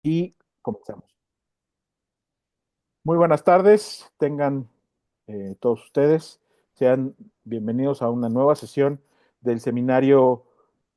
Y comenzamos. Muy buenas tardes, tengan todos ustedes, sean bienvenidos a una nueva sesión del seminario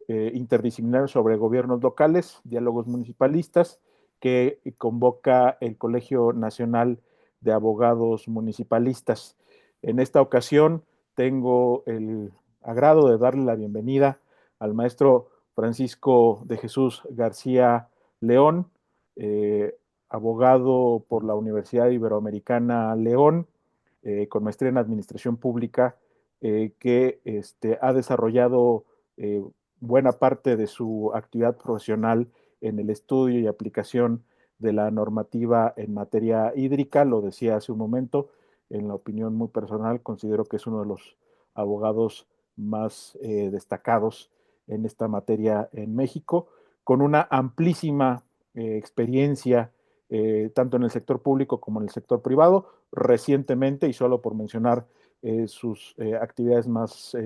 interdisciplinario sobre gobiernos locales, diálogos municipalistas, que convoca el Colegio Nacional de Abogados Municipalistas. En esta ocasión tengo el agrado de darle la bienvenida al maestro Francisco de Jesús García León, eh, abogado por la Universidad Iberoamericana León, con maestría en Administración Pública, que ha desarrollado eh, buena parte de su actividad profesional en el estudio y aplicación de la normativa en materia hídrica. Lo decía hace un momento, en la opinión muy personal, considero que es uno de los abogados más destacados en esta materia en México, con una amplísima experiencia tanto en el sector público como en el sector privado. Recientemente, y solo por mencionar sus actividades más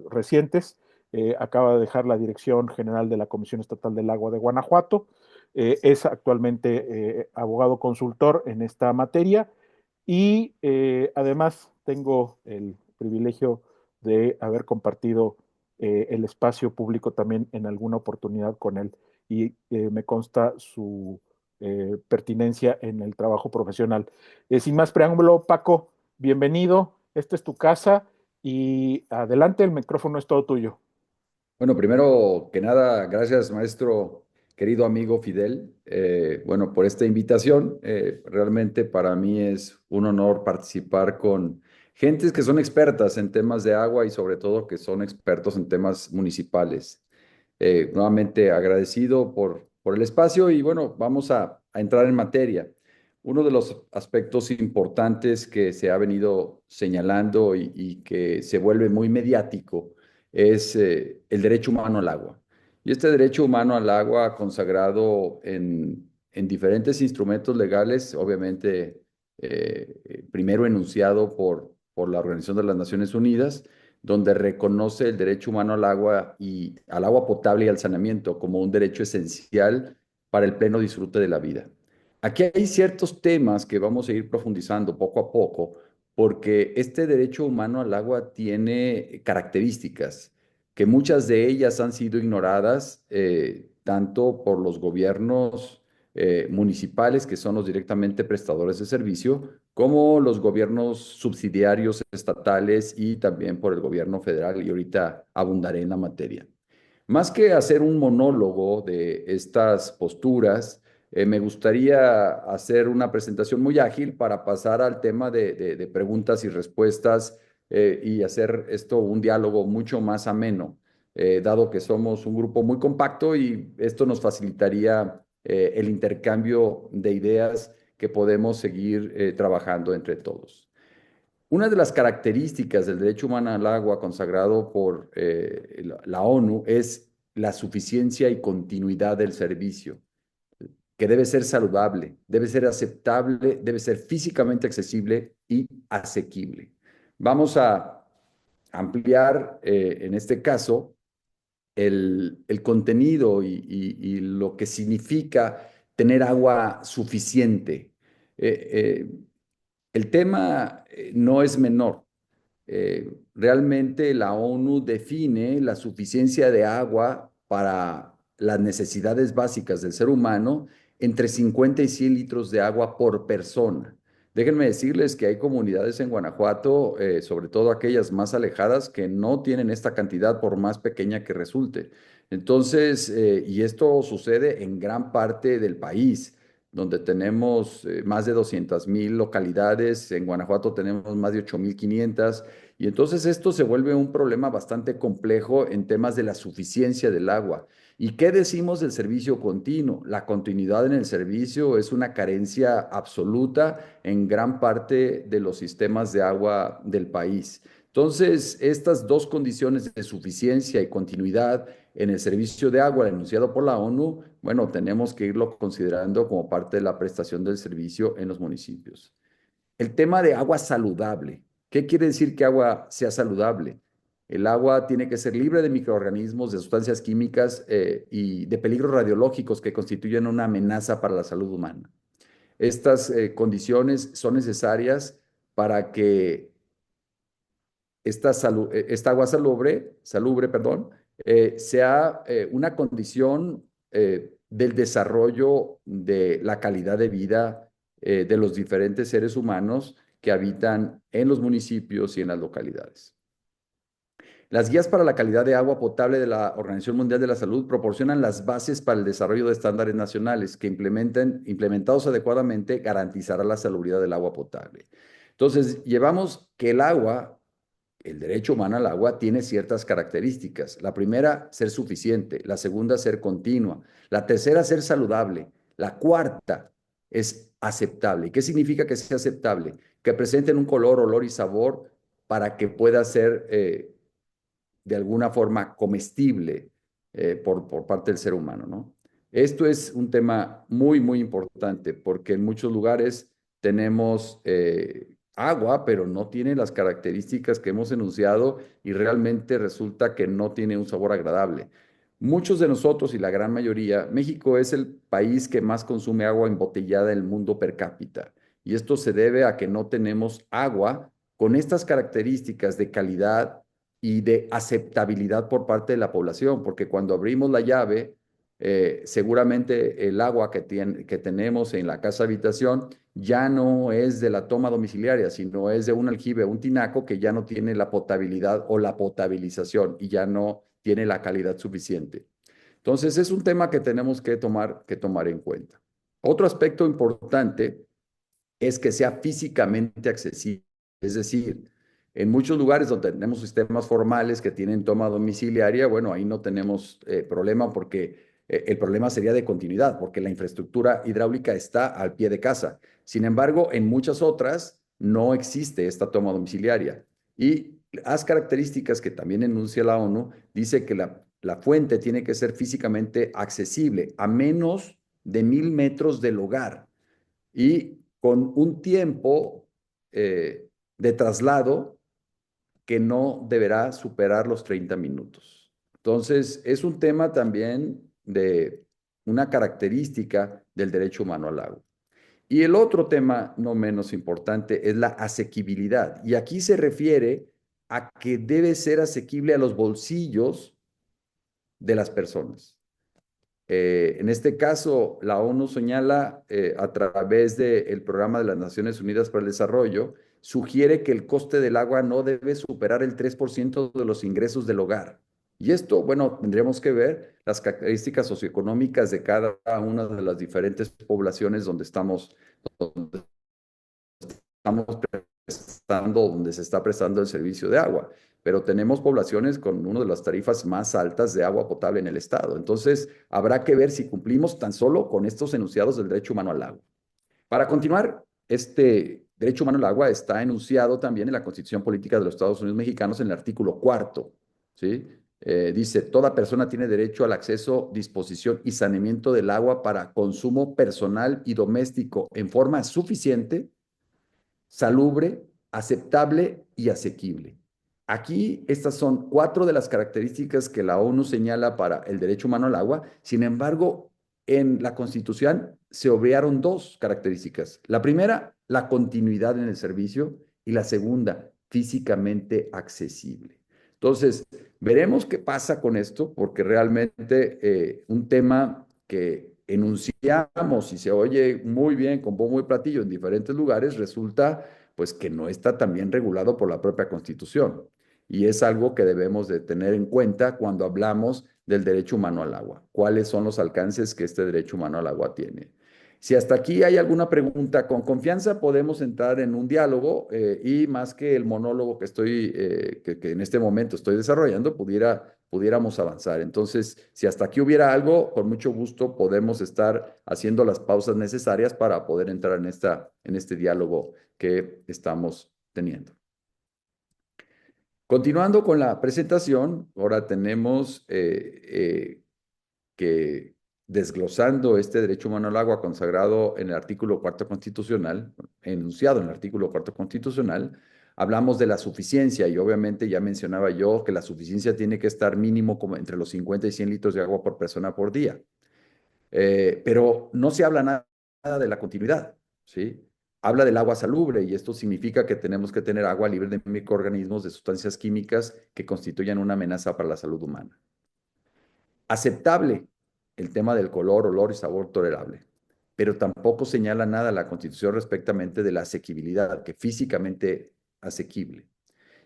recientes, acaba de dejar la Dirección General de la Comisión Estatal del Agua de Guanajuato. Es actualmente abogado consultor en esta materia y además tengo el privilegio de haber compartido el espacio público también en alguna oportunidad con él y me consta su pertinencia en el trabajo profesional. Sin más preámbulo, Paco, bienvenido, esta es tu casa y adelante, el micrófono es todo tuyo. Bueno, primero que nada, gracias, maestro, querido amigo Fidel, bueno, por esta invitación. Realmente para mí es un honor participar con gentes que son expertas en temas de agua y sobre todo que son expertos en temas municipales. Nuevamente agradecido por el espacio y bueno, vamos a entrar en materia. Uno de los aspectos importantes que se ha venido señalando y que se vuelve muy mediático es el derecho humano al agua. Y este derecho humano al agua consagrado en diferentes instrumentos legales, obviamente primero enunciado por la Organización de las Naciones Unidas, donde reconoce el derecho humano al agua y al agua potable y al saneamiento como un derecho esencial para el pleno disfrute de la vida. Aquí hay ciertos temas que vamos a ir profundizando poco a poco, porque este derecho humano al agua tiene características que muchas de ellas han sido ignoradas tanto por los gobiernos municipales, que son los directamente prestadores de servicio, como los gobiernos subsidiarios estatales y también por el gobierno federal, y ahorita abundaré en la materia. Más que hacer un monólogo de estas posturas, me gustaría hacer una presentación muy ágil para pasar al tema de preguntas y respuestas y hacer esto un diálogo mucho más ameno, dado que somos un grupo muy compacto y esto nos facilitaría el intercambio de ideas que podemos seguir trabajando entre todos. Una de las características del derecho humano al agua consagrado por la ONU es la suficiencia y continuidad del servicio, que debe ser saludable, debe ser aceptable, debe ser físicamente accesible y asequible. Vamos a ampliar en este caso el contenido y lo que significa tener agua suficiente. Eh, el tema no es menor. Realmente la ONU define la suficiencia de agua para las necesidades básicas del ser humano entre 50 y 100 litros de agua por persona. Déjenme decirles que hay comunidades en Guanajuato, sobre todo aquellas más alejadas, que no tienen esta cantidad por más pequeña que resulte. Entonces, y esto sucede en gran parte del país donde tenemos más de 200,000 localidades, en Guanajuato tenemos más de 8,500, y entonces esto se vuelve un problema bastante complejo en temas de la suficiencia del agua. ¿Y qué decimos del servicio continuo? La continuidad en el servicio es una carencia absoluta en gran parte de los sistemas de agua del país. Entonces, estas dos condiciones de suficiencia y continuidad en el servicio de agua enunciado por la ONU, bueno, tenemos que irlo considerando como parte de la prestación del servicio en los municipios. El tema de agua saludable. ¿Qué quiere decir que agua sea saludable? El agua tiene que ser libre de microorganismos, de sustancias químicas y de peligros radiológicos que constituyen una amenaza para la salud humana. Estas condiciones son necesarias para que esta agua salubre, perdón, sea una condición del desarrollo de la calidad de vida de los diferentes seres humanos que habitan en los municipios y en las localidades. Las guías para la calidad de agua potable de la Organización Mundial de la Salud proporcionan las bases para el desarrollo de estándares nacionales que implementados adecuadamente, garantizará la salubridad del agua potable. Entonces, llevamos que el agua, el derecho humano al agua, tiene ciertas características. La primera, ser suficiente. La segunda, ser continua. La tercera, ser saludable. La cuarta es aceptable. ¿Qué significa que sea aceptable? Que presenten un color, olor y sabor para que pueda ser de alguna forma comestible por parte del ser humano, ¿no? Esto es un tema muy, muy importante porque en muchos lugares tenemos agua, pero no tiene las características que hemos enunciado y realmente resulta que no tiene un sabor agradable. Muchos de nosotros y la gran mayoría, México es el país que más consume agua embotellada en el mundo per cápita. Y esto se debe a que no tenemos agua con estas características de calidad y de aceptabilidad por parte de la población, porque cuando abrimos la llave, seguramente el agua que tenemos en la casa habitación ya no es de la toma domiciliaria, sino es de un aljibe, un tinaco que ya no tiene la potabilidad o la potabilización y ya no tiene la calidad suficiente. Entonces, es un tema que tomar en cuenta. Otro aspecto importante es que sea físicamente accesible. Es decir, en muchos lugares donde tenemos sistemas formales que tienen toma domiciliaria, bueno, ahí no tenemos problema porque el problema sería de continuidad, porque la infraestructura hidráulica está al pie de casa. Sin embargo, en muchas otras no existe esta toma domiciliaria. Y las características que también enuncia la ONU dice que la fuente tiene que ser físicamente accesible a menos de 1,000 metros del hogar y con un tiempo de traslado que no deberá superar los 30 minutos. Entonces, es un tema también de una característica del derecho humano al agua. Y el otro tema, no menos importante, es la asequibilidad. Y aquí se refiere a que debe ser asequible a los bolsillos de las personas. En este caso, la ONU señala a través del Programa de las Naciones Unidas para el Desarrollo, sugiere que el coste del agua no debe superar el 3% de los ingresos del hogar. Y esto, bueno, tendríamos que ver las características socioeconómicas de cada una de las diferentes poblaciones donde estamos prestando, donde se está prestando el servicio de agua. Pero tenemos poblaciones con una de las tarifas más altas de agua potable en el estado. Entonces, habrá que ver si cumplimos tan solo con estos enunciados del derecho humano al agua. Para continuar, este derecho humano al agua está enunciado también en la Constitución Política de los Estados Unidos Mexicanos en el artículo 4, ¿sí? Dice, toda persona tiene derecho al acceso, disposición y saneamiento del agua para consumo personal y doméstico en forma suficiente, salubre, aceptable y asequible. Aquí estas son 4 de las características que la ONU señala para el derecho humano al agua. Sin embargo, en la Constitución se obviaron 2 características. La primera, la continuidad en el servicio y la segunda, físicamente accesible. Entonces, veremos qué pasa con esto, porque realmente un tema que enunciamos y se oye muy bien, con bombo y platillo en diferentes lugares, resulta pues que no está tan bien regulado por la propia Constitución. Y es algo que debemos de tener en cuenta cuando hablamos del derecho humano al agua. ¿Cuáles son los alcances que este derecho humano al agua tiene? Si hasta aquí hay alguna pregunta, con confianza podemos entrar en un diálogo y más que el monólogo que en este momento estoy desarrollando, pudiéramos avanzar. Entonces, si hasta aquí hubiera algo, con mucho gusto podemos estar haciendo las pausas necesarias para poder entrar en este diálogo que estamos teniendo. Continuando con la presentación, ahora tenemos que desglosando este derecho humano al agua consagrado en el artículo 4 constitucional, enunciado en el artículo 4 constitucional, hablamos de la suficiencia y obviamente ya mencionaba yo que la suficiencia tiene que estar mínimo como entre los 50 y 100 litros de agua por persona por día. Pero no se habla nada de la continuidad, ¿sí? Habla del agua salubre y esto significa que tenemos que tener agua libre de microorganismos, de sustancias químicas que constituyan una amenaza para la salud humana. Aceptable el tema del color, olor y sabor tolerable, pero tampoco señala nada la Constitución respectamente de la asequibilidad, que físicamente asequible.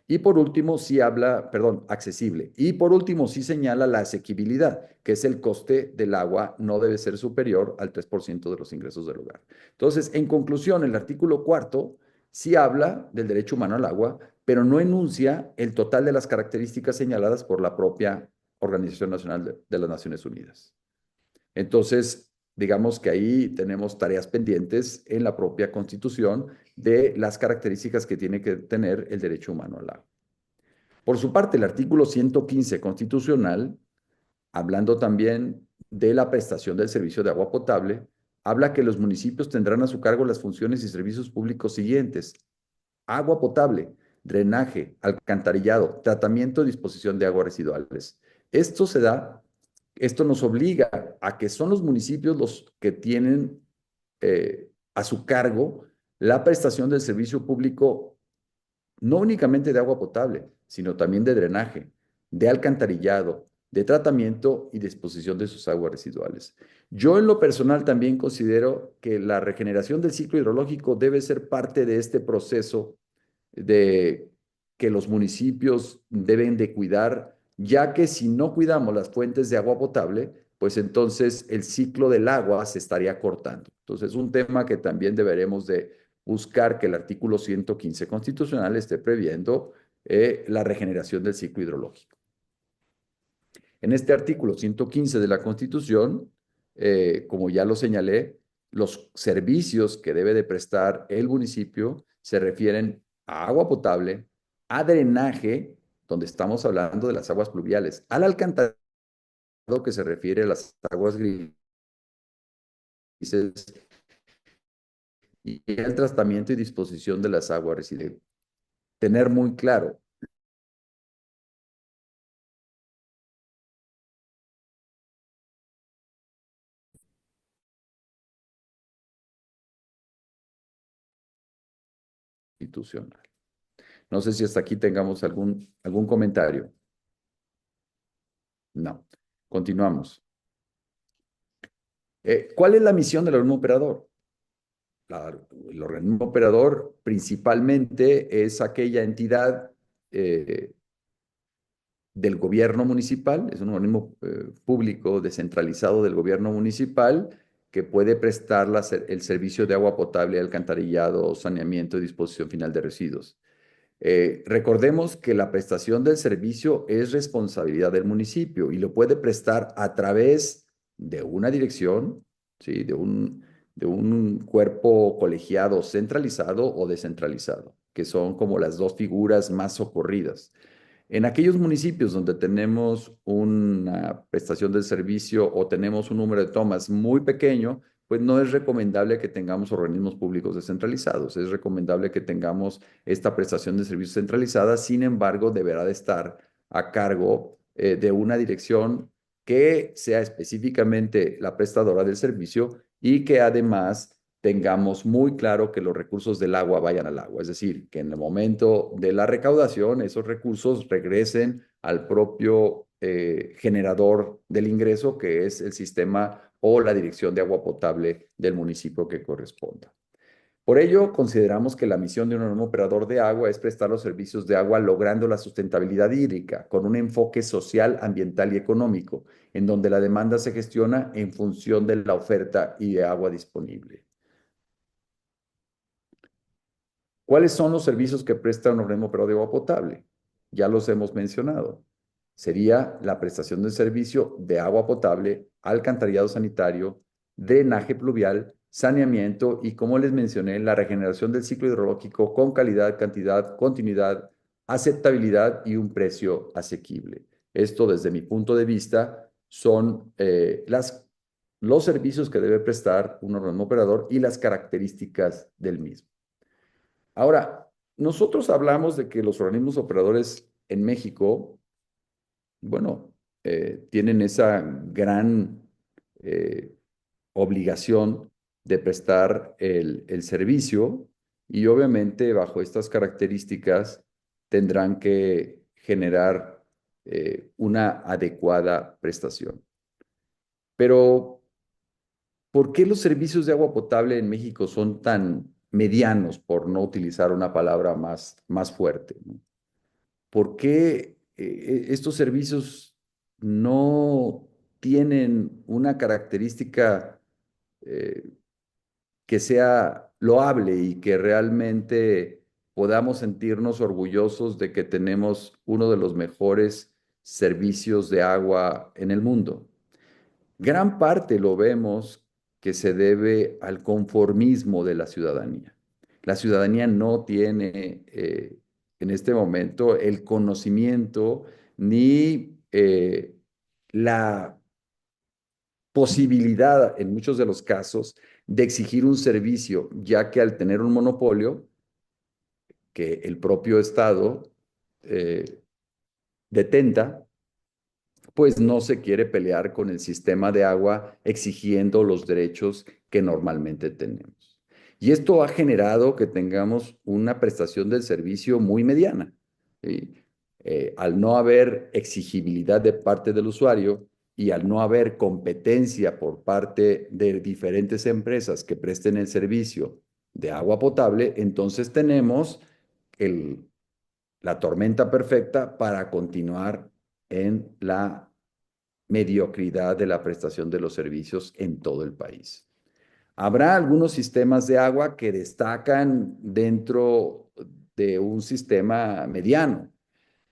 Y por último, sí habla, perdón, accesible. Y por último, sí señala la asequibilidad, que es el coste del agua no debe ser superior al 3% de los ingresos del hogar. Entonces, en conclusión, el artículo cuarto sí habla del derecho humano al agua, pero no enuncia el total de las características señaladas por la propia Organización Nacional de las Naciones Unidas. Entonces, digamos que ahí tenemos tareas pendientes en la propia Constitución de las características que tiene que tener el derecho humano al agua. Por su parte, el artículo 115 constitucional, hablando también de la prestación del servicio de agua potable, habla que los municipios tendrán a su cargo las funciones y servicios públicos siguientes: agua potable, drenaje, alcantarillado, tratamiento y disposición de aguas residuales. Esto se da, esto nos obliga a que son los municipios los que tienen a su cargo la prestación del servicio público, no únicamente de agua potable, sino también de drenaje, de alcantarillado, de tratamiento y disposición de sus aguas residuales. Yo en lo personal también considero que la regeneración del ciclo hidrológico debe ser parte de este proceso de que los municipios deben de cuidar, ya que si no cuidamos las fuentes de agua potable, pues entonces el ciclo del agua se estaría cortando. Entonces, un tema que también deberemos de buscar que el artículo 115 constitucional esté previendo la regeneración del ciclo hidrológico. En este artículo 115 de la Constitución, como ya lo señalé, los servicios que debe de prestar el municipio se refieren a agua potable, a drenaje, donde estamos hablando de las aguas pluviales, al alcantarillado, que se refiere a las aguas grises, y al tratamiento y disposición de las aguas residuales. Tener muy claro institucional. No sé si hasta aquí tengamos algún comentario. No. Continuamos. ¿Cuál es la misión del organismo operador? El organismo operador principalmente es aquella entidad eh, del gobierno municipal, es un organismo público descentralizado del gobierno municipal que puede prestar el servicio de agua potable, alcantarillado, saneamiento y disposición final de residuos. Recordemos que la prestación del servicio es responsabilidad del municipio y lo puede prestar a través de una dirección, ¿sí? De un cuerpo colegiado centralizado o descentralizado, que son como las dos figuras más socorridas. En aquellos municipios donde tenemos una prestación del servicio o tenemos un número de tomas muy pequeño, pues no es recomendable que tengamos organismos públicos descentralizados. Es recomendable que tengamos esta prestación de servicios centralizada. Sin embargo, deberá de estar a cargo de una dirección que sea específicamente la prestadora del servicio y que además tengamos muy claro que los recursos del agua vayan al agua. Es decir, que en el momento de la recaudación esos recursos regresen al propio generador del ingreso, que es el sistema o la dirección de agua potable del municipio que corresponda. Por ello, consideramos que la misión de un organismo operador de agua es prestar los servicios de agua logrando la sustentabilidad hídrica con un enfoque social, ambiental y económico, en donde la demanda se gestiona en función de la oferta y de agua disponible. ¿Cuáles son los servicios que presta un organismo operador de agua potable? Ya los hemos mencionado. Sería la prestación del servicio de agua potable, alcantarillado sanitario, drenaje pluvial, saneamiento y, como les mencioné, la regeneración del ciclo hidrológico con calidad, cantidad, continuidad, aceptabilidad y un precio asequible. Esto, desde mi punto de vista, son los servicios que debe prestar un organismo operador y las características del mismo. Ahora, nosotros hablamos de que los organismos operadores en México, bueno, tienen esa gran eh, obligación de prestar el servicio y obviamente bajo estas características tendrán que generar una adecuada prestación. Pero, ¿por qué los servicios de agua potable en México son tan medianos, por no utilizar una palabra más fuerte, ¿no? ¿Por qué estos servicios no tienen una característica eh, que sea loable y que realmente podamos sentirnos orgullosos de que tenemos uno de los mejores servicios de agua en el mundo? Gran parte lo vemos que se debe al conformismo de la ciudadanía. La ciudadanía no tiene en este momento el conocimiento ni la posibilidad, en muchos de los casos, de exigir un servicio, ya que al tener un monopolio, que el propio Estado eh, detenta, pues no se quiere pelear con el sistema de agua exigiendo los derechos que normalmente tenemos. Y esto ha generado que tengamos una prestación del servicio muy mediana. ¿Sí? Al no haber exigibilidad de parte del usuario y al no haber competencia por parte de diferentes empresas que presten el servicio de agua potable, entonces tenemos el, la tormenta perfecta para continuar en la mediocridad de la prestación de los servicios en todo el país. Habrá algunos sistemas de agua que destacan dentro de un sistema mediano,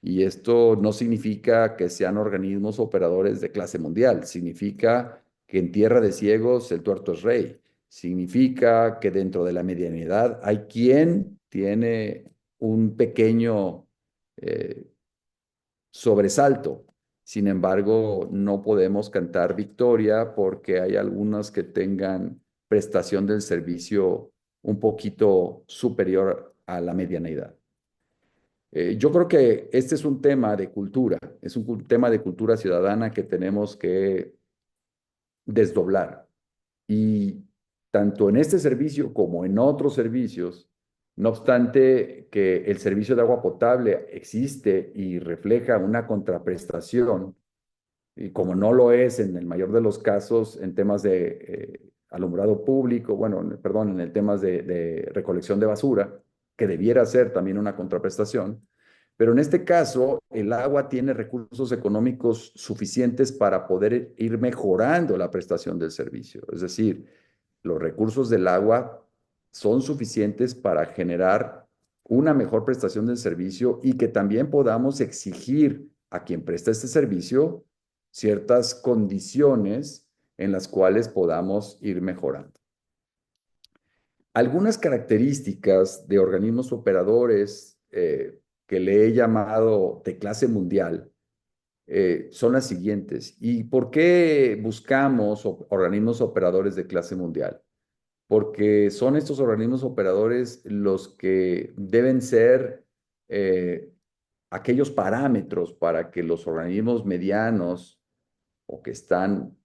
y esto no significa que sean organismos operadores de clase mundial, significa que en tierra de ciegos el tuerto es rey, significa que dentro de la medianidad hay quien tiene un pequeño eh, sobresalto. Sin embargo, no podemos cantar victoria porque hay algunas que tengan prestación del servicio un poquito superior a la medianidad. Yo creo que este es un tema de cultura, es un tema de cultura ciudadana que tenemos que desdoblar. Y tanto en este servicio como en otros servicios, no obstante que el servicio de agua potable existe y refleja una contraprestación, y como no lo es en el mayor de los casos en temas de alumbrado público, bueno, perdón, en el temas de recolección de basura, que debiera ser también una contraprestación, pero en este caso el agua tiene recursos económicos suficientes para poder ir mejorando la prestación del servicio. Es decir, los recursos del agua son suficientes para generar una mejor prestación del servicio y que también podamos exigir a quien presta este servicio ciertas condiciones en las cuales podamos ir mejorando. Algunas características de organismos operadores que le he llamado de clase mundial son las siguientes. ¿Y por qué buscamos organismos operadores de clase mundial? Porque son estos organismos operadores los que deben ser aquellos parámetros para que los organismos medianos o que están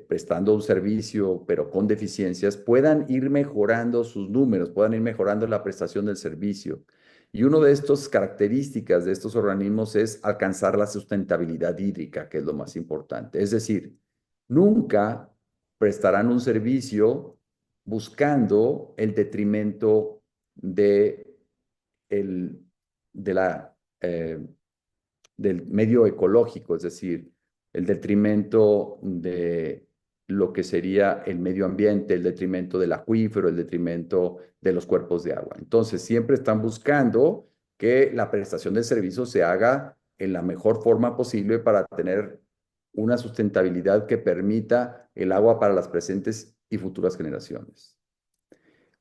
prestando un servicio pero con deficiencias puedan ir mejorando sus números, puedan ir mejorando la prestación del servicio. Y una de estas características de estos organismos es alcanzar la sustentabilidad hídrica, que es lo más importante. Es decir, nunca prestarán un servicio buscando el detrimento de, el, de la, del medio ecológico, es decir, el detrimento de lo que sería el medio ambiente, el detrimento del acuífero, el detrimento de los cuerpos de agua. Entonces, siempre están buscando que la prestación de servicios se haga en la mejor forma posible para tener una sustentabilidad que permita el agua para las presentes y futuras generaciones.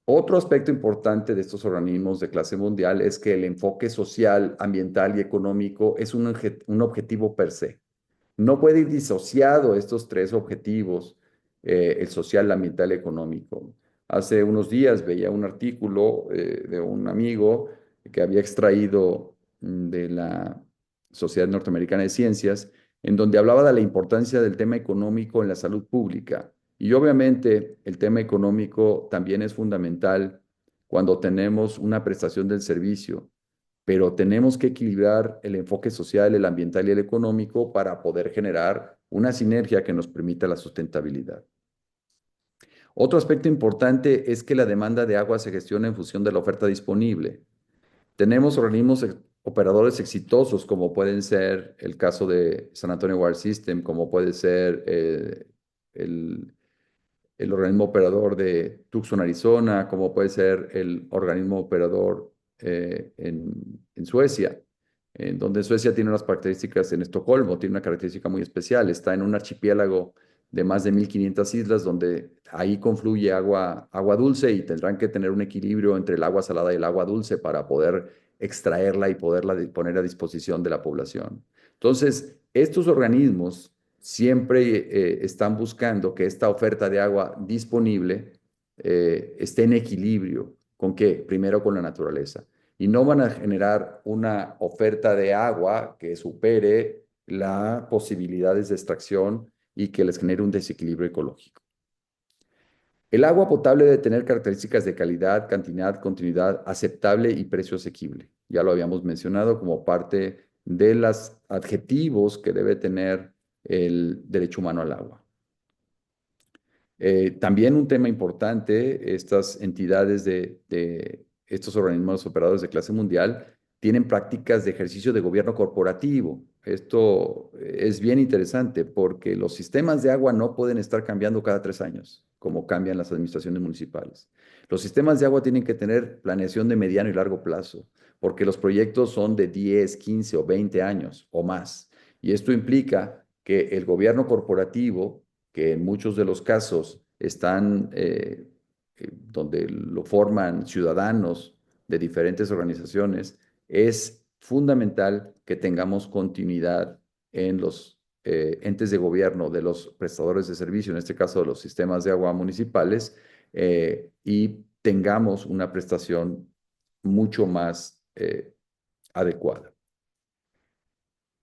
Otro aspecto importante de estos organismos de clase mundial es que el enfoque social, ambiental y económico es un objetivo per se. No puede ir disociado estos tres objetivos, el social, el ambiental y económico. Hace unos días veía un artículo de un amigo que había extraído de la Sociedad Norteamericana de Ciencias, en donde hablaba de la importancia del tema económico en la salud pública. Y obviamente el tema económico también es fundamental cuando tenemos una prestación del servicio, pero tenemos que equilibrar el enfoque social, el ambiental y el económico para poder generar una sinergia que nos permita la sustentabilidad. Otro aspecto importante es que la demanda de agua se gestiona en función de la oferta disponible. Tenemos operadores exitosos, como pueden ser el caso de San Antonio Water System, como puede ser el, el organismo operador de Tucson, Arizona, como puede ser el organismo operador en Suecia, en donde Suecia tiene unas características en Estocolmo, tiene una característica muy especial, está en un archipiélago de más de 1.500 islas, donde ahí confluye agua dulce y tendrán que tener un equilibrio entre el agua salada y el agua dulce para poder extraerla y poderla poner a disposición de la población. Entonces, estos organismos siempre están buscando que esta oferta de agua disponible esté en equilibrio. ¿Con qué? Primero con la naturaleza. Y no van a generar una oferta de agua que supere las posibilidades de extracción y que les genere un desequilibrio ecológico. El agua potable debe tener características de calidad, cantidad, continuidad aceptable y precio asequible. Ya lo habíamos mencionado como parte de los adjetivos que debe tener el derecho humano al agua. También un tema importante, estas entidades de estos organismos operadores de clase mundial tienen prácticas de ejercicio de gobierno corporativo. Esto es bien interesante porque los sistemas de agua no pueden estar cambiando cada 3 años, como cambian las administraciones municipales. Los sistemas de agua tienen que tener planeación de mediano y largo plazo, porque los proyectos son de 10, 15 o 20 años o más. Y esto implica que el gobierno corporativo, que en muchos de los casos están donde lo forman ciudadanos de diferentes organizaciones, es fundamental que tengamos continuidad en los entes de gobierno de los prestadores de servicio, en este caso de los sistemas de agua municipales, y tengamos una prestación mucho más adecuada.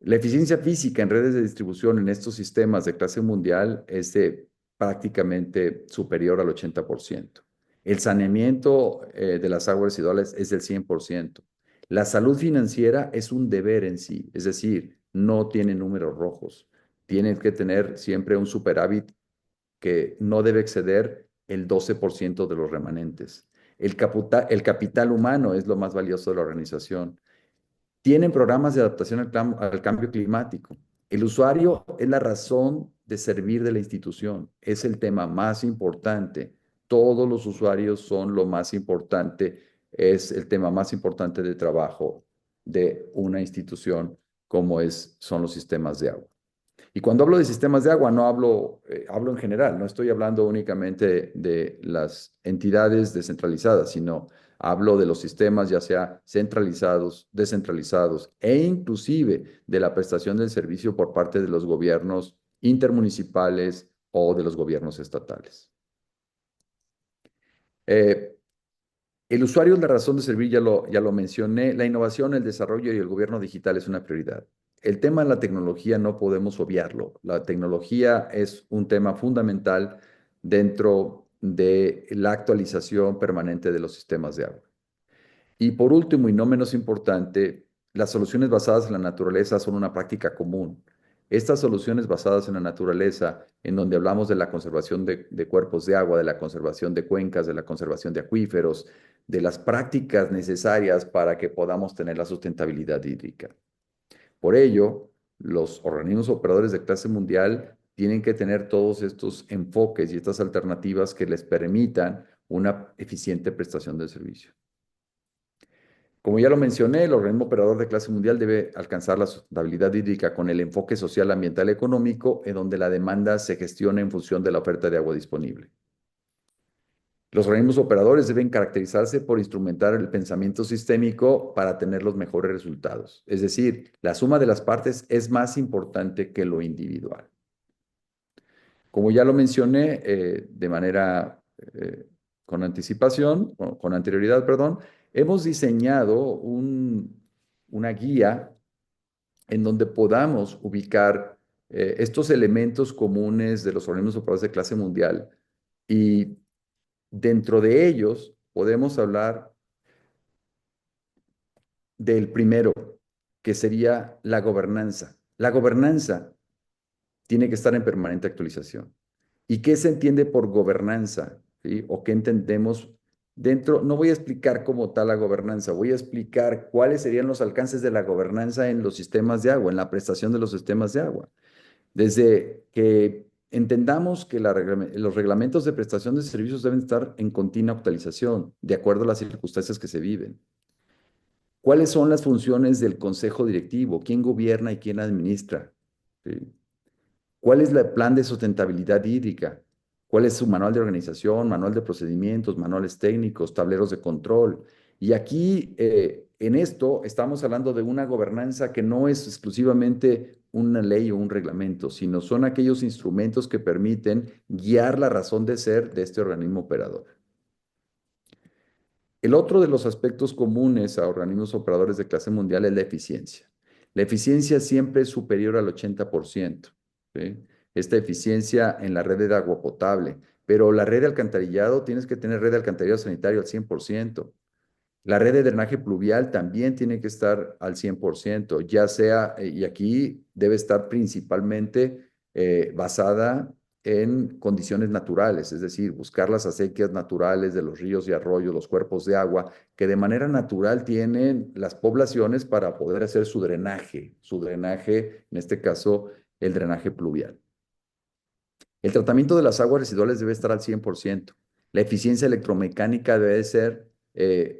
La eficiencia física en redes de distribución en estos sistemas de clase mundial es de prácticamente superior al 80%. El saneamiento de las aguas residuales es del 100%. La salud financiera es un deber en sí, es decir, no tiene números rojos. Tienen que tener siempre un superávit que no debe exceder el 12% de los remanentes. El capital humano es lo más valioso de la organización. Tienen programas de adaptación al cambio climático. El usuario es la razón de servir de la institución, es el tema más importante. Todos los usuarios son lo más importante, es el tema más importante de trabajo de una institución como son los sistemas de agua. Y cuando hablo de sistemas de agua, no hablo en general, no estoy hablando únicamente de las entidades descentralizadas, sino hablo de los sistemas ya sea centralizados, descentralizados e inclusive de la prestación del servicio por parte de los gobiernos intermunicipales o de los gobiernos estatales. Eh, el usuario es la razón de servir, ya lo mencioné. La innovación, el desarrollo y el gobierno digital es una prioridad. El tema de la tecnología no podemos obviarlo. La tecnología es un tema fundamental dentro de la actualización permanente de los sistemas de agua. Y por último, y no menos importante, las soluciones basadas en la naturaleza son una práctica común. Estas soluciones basadas en la naturaleza, en donde hablamos de la conservación de cuerpos de agua, de la conservación de cuencas, de la conservación de acuíferos, de las prácticas necesarias para que podamos tener la sustentabilidad hídrica. Por ello, los organismos operadores de clase mundial tienen que tener todos estos enfoques y estas alternativas que les permitan una eficiente prestación del servicio. Como ya lo mencioné, el organismo operador de clase mundial debe alcanzar la sustentabilidad hídrica con el enfoque social, ambiental y económico, en donde la demanda se gestiona en función de la oferta de agua disponible. Los organismos operadores deben caracterizarse por instrumentar el pensamiento sistémico para tener los mejores resultados. Es decir, la suma de las partes es más importante que lo individual. Como ya lo mencioné de manera con anticipación, con anterioridad, perdón, hemos diseñado una guía en donde podamos ubicar estos elementos comunes de los organismos operadores de clase mundial y dentro de ellos podemos hablar del primero, que sería la gobernanza. La gobernanza tiene que estar en permanente actualización. ¿Y qué se entiende por gobernanza? ¿Sí? ¿O qué entendemos dentro? No voy a explicar como tal la gobernanza, voy a explicar cuáles serían los alcances de la gobernanza en los sistemas de agua, en la prestación de los sistemas de agua. Desde que entendamos que los reglamentos de prestación de servicios deben estar en continua actualización, de acuerdo a las circunstancias que se viven. ¿Cuáles son las funciones del consejo directivo? ¿Quién gobierna y quién administra? ¿Sí? ¿Cuál es el plan de sustentabilidad hídrica? ¿Cuál es su manual de organización, manual de procedimientos, manuales técnicos, tableros de control? Y aquí, en esto, estamos hablando de una gobernanza que no es exclusivamente una ley o un reglamento, sino son aquellos instrumentos que permiten guiar la razón de ser de este organismo operador. El otro de los aspectos comunes a organismos operadores de clase mundial es la eficiencia. La eficiencia siempre es superior al 80%. ¿Sí? Esta eficiencia en la red de agua potable, pero la red de alcantarillado, tienes que tener red de alcantarillado sanitario al 100%. La red de drenaje pluvial también tiene que estar al 100%, ya sea, y aquí debe estar principalmente basada en condiciones naturales, es decir, buscar las acequias naturales de los ríos y arroyos, los cuerpos de agua, que de manera natural tienen las poblaciones para poder hacer su drenaje, en este caso, el drenaje pluvial. El tratamiento de las aguas residuales debe estar al 100%. La eficiencia electromecánica debe ser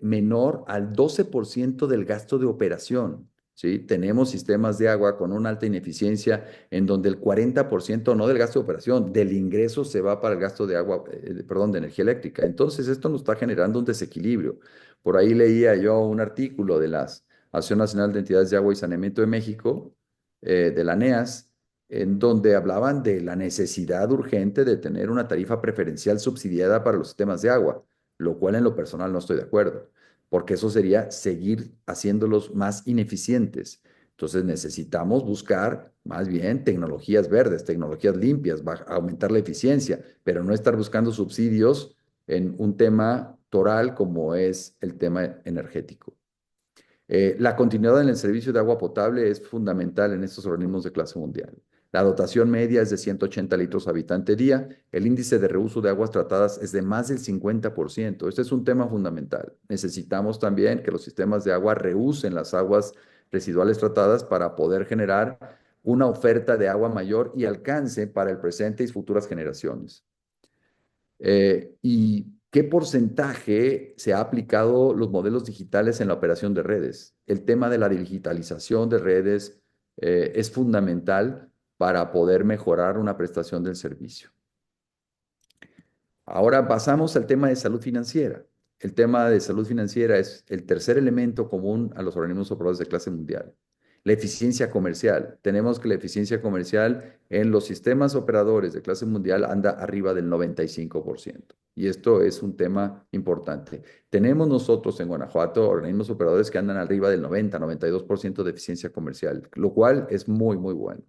menor al 12% del gasto de operación. ¿Sí? Tenemos sistemas de agua con una alta ineficiencia en donde el 40% no del gasto de operación, del ingreso se va para el gasto de agua, perdón, de energía eléctrica. Entonces, esto nos está generando un desequilibrio. Por ahí leía yo un artículo de la Asociación Nacional de Entidades de Agua y Saneamiento de México, de la ANEAS, en donde hablaban de la necesidad urgente de tener una tarifa preferencial subsidiada para los sistemas de agua, lo cual en lo personal no estoy de acuerdo, porque eso sería seguir haciéndolos más ineficientes. Entonces necesitamos buscar más bien tecnologías verdes, tecnologías limpias, aumentar la eficiencia, pero no estar buscando subsidios en un tema toral como es el tema energético. La continuidad en el servicio de agua potable es fundamental en estos organismos de clase mundial. La dotación media es de 180 litros habitante día. El índice de reuso de aguas tratadas es de más del 50%. Este es un tema fundamental. Necesitamos también que los sistemas de agua reusen las aguas residuales tratadas para poder generar una oferta de agua mayor y alcance para el presente y futuras generaciones. ¿Y qué porcentaje se ha aplicado los modelos digitales en la operación de redes? El tema de la digitalización de redes es fundamental para poder mejorar una prestación del servicio. Ahora pasamos al tema de salud financiera. El tema de salud financiera es el tercer elemento común a los organismos operadores de clase mundial. La eficiencia comercial. Tenemos que la eficiencia comercial en los sistemas operadores de clase mundial anda arriba del 95%. Y esto es un tema importante. Tenemos nosotros en Guanajuato organismos operadores que andan arriba del 90-92% de eficiencia comercial, lo cual es muy, muy bueno.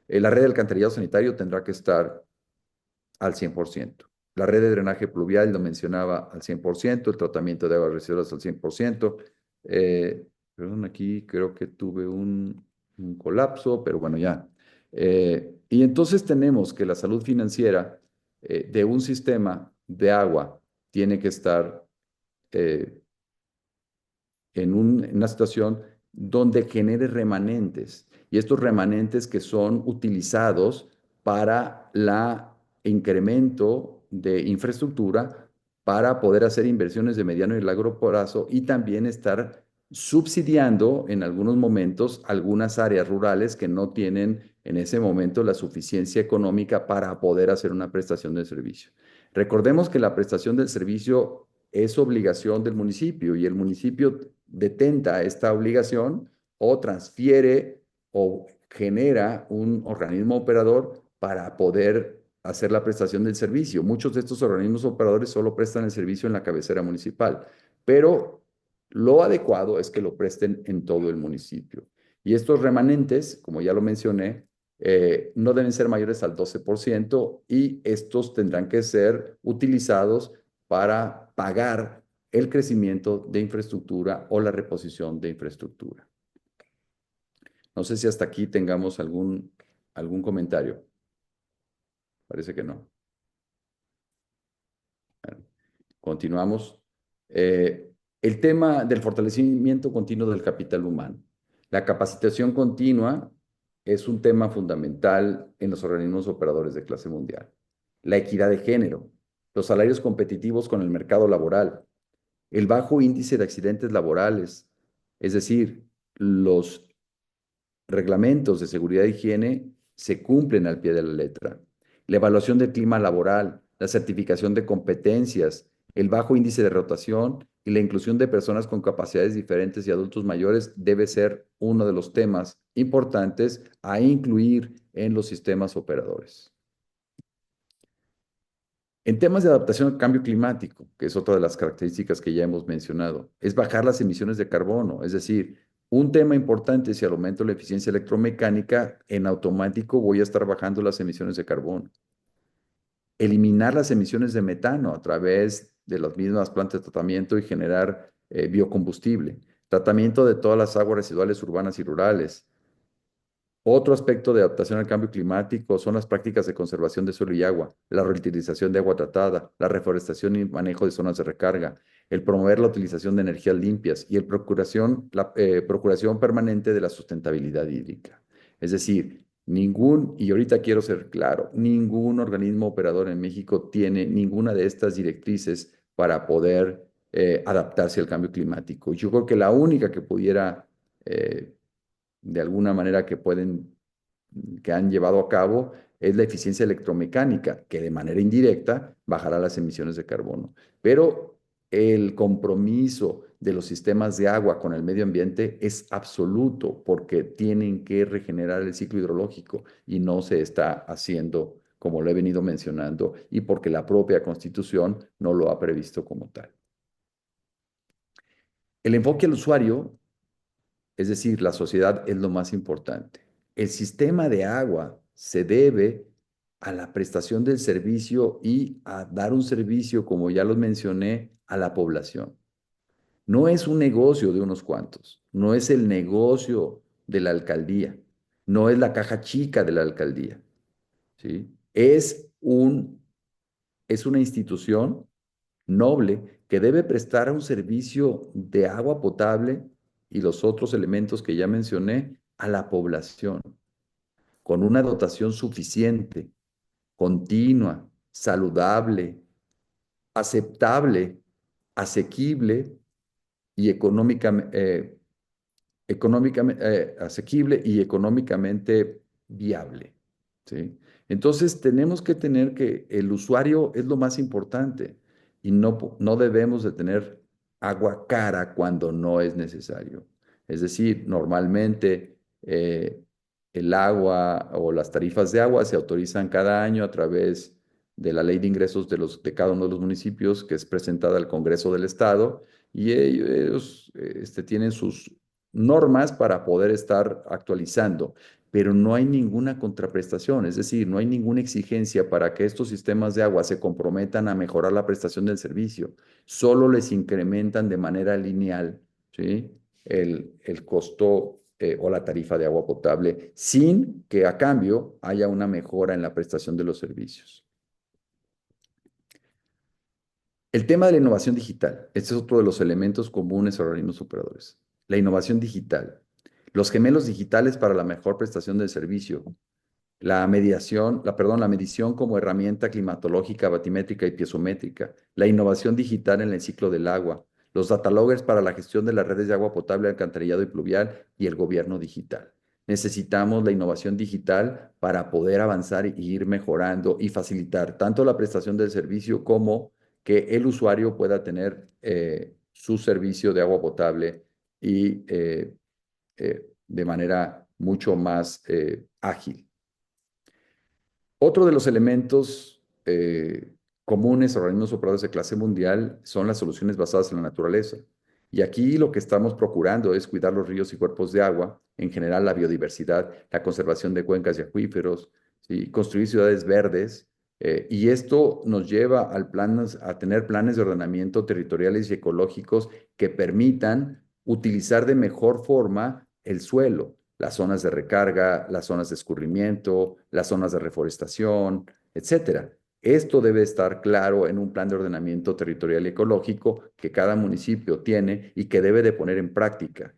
La red de alcantarillado sanitario tendrá que estar al 100%. La red de drenaje pluvial lo mencionaba al 100%, el tratamiento de aguas residuales al 100%. Perdón, aquí creo que tuve un colapso, pero bueno, ya. Y entonces tenemos que la salud financiera de un sistema de agua tiene que estar eh, en una situación donde genere remanentes. Y estos remanentes que son utilizados para la incremento de infraestructura para poder hacer inversiones de mediano y largo plazo y también estar subsidiando en algunos momentos algunas áreas rurales que no tienen en ese momento la suficiencia económica para poder hacer una prestación de servicio. Recordemos que la prestación del servicio es obligación del municipio y el municipio detenta esta obligación o transfiere o genera un organismo operador para poder hacer la prestación del servicio. Muchos de estos organismos operadores solo prestan el servicio en la cabecera municipal, pero lo adecuado es que lo presten en todo el municipio. Y estos remanentes, como ya lo mencioné, no deben ser mayores al 12% y estos tendrán que ser utilizados para pagar el crecimiento de infraestructura o la reposición de infraestructura. No sé si hasta aquí tengamos algún comentario. Parece que no. Bueno, continuamos. El tema del fortalecimiento continuo del capital humano. La capacitación continua es un tema fundamental en los organismos operadores de clase mundial. La equidad de género, los salarios competitivos con el mercado laboral, el bajo índice de accidentes laborales, es decir, los reglamentos de seguridad e higiene se cumplen al pie de la letra. La evaluación del clima laboral, la certificación de competencias, el bajo índice de rotación y la inclusión de personas con capacidades diferentes y adultos mayores debe ser uno de los temas importantes a incluir en los sistemas operadores. En temas de adaptación al cambio climático, que es otra de las características que ya hemos mencionado, es bajar las emisiones de carbono. Es decir, un tema importante, si aumento la eficiencia electromecánica, en automático voy a estar bajando las emisiones de carbono. Eliminar las emisiones de metano a través de las mismas plantas de tratamiento y generar biocombustible. Tratamiento de todas las aguas residuales urbanas y rurales. Otro aspecto de adaptación al cambio climático son las prácticas de conservación de suelo y agua, la reutilización de agua tratada, la reforestación y manejo de zonas de recarga, el promover la utilización de energías limpias y la procuración permanente de la sustentabilidad hídrica. Es decir, y ahorita quiero ser claro, ningún organismo operador en México tiene ninguna de estas directrices para poder adaptarse al cambio climático. Yo creo que la única que pudiera de alguna manera que han llevado a cabo es la eficiencia electromecánica, que de manera indirecta bajará las emisiones de carbono. Pero el compromiso de los sistemas de agua con el medio ambiente es absoluto porque tienen que regenerar el ciclo hidrológico y no se está haciendo como lo he venido mencionando y porque la propia Constitución no lo ha previsto como tal. El enfoque al usuario, es decir, la sociedad es lo más importante. El sistema de agua se debe a la prestación del servicio y a dar un servicio, como ya los mencioné, a la población. No es un negocio de unos cuantos, no es el negocio de la alcaldía, no es la caja chica de la alcaldía, ¿sí? Es una institución noble que debe prestar un servicio de agua potable y los otros elementos que ya mencioné a la población, con una dotación suficiente, continua, saludable, aceptable, asequible y económicamente asequible y económicamente viable, ¿sí? Entonces tenemos que tener que el usuario es lo más importante y no debemos de tener agua cara cuando no es necesario. Es decir, normalmente el agua o las tarifas de agua se autorizan cada año a través de la ley de ingresos de cada uno de los municipios que es presentada al Congreso del Estado y ellos tienen sus normas para poder estar actualizando, pero no hay ninguna contraprestación, es decir, no hay ninguna exigencia para que estos sistemas de agua se comprometan a mejorar la prestación del servicio, solo les incrementan de manera lineal, ¿sí? El costo o la tarifa de agua potable sin que a cambio haya una mejora en la prestación de los servicios. El tema de la innovación digital, este es otro de los elementos comunes a organismos operadores. La innovación digital, los gemelos digitales para la mejor prestación del servicio, la medición como herramienta climatológica, batimétrica y piezométrica, la innovación digital en el ciclo del agua, los dataloggers para la gestión de las redes de agua potable, alcantarillado y pluvial y el gobierno digital. Necesitamos la innovación digital para poder avanzar e ir mejorando y facilitar tanto la prestación del servicio como que el usuario pueda tener su servicio de agua potable y de manera mucho más ágil. Otro de los elementos comunes, organismos operadores de clase mundial, son las soluciones basadas en la naturaleza. Y aquí lo que estamos procurando es cuidar los ríos y cuerpos de agua, en general la biodiversidad, la conservación de cuencas y acuíferos, ¿sí? Construir ciudades verdes. Y esto nos lleva a tener planes de ordenamiento territoriales y ecológicos que permitan utilizar de mejor forma el suelo, las zonas de recarga, las zonas de escurrimiento, las zonas de reforestación, etcétera. Esto debe estar claro en un plan de ordenamiento territorial y ecológico que cada municipio tiene y que debe de poner en práctica.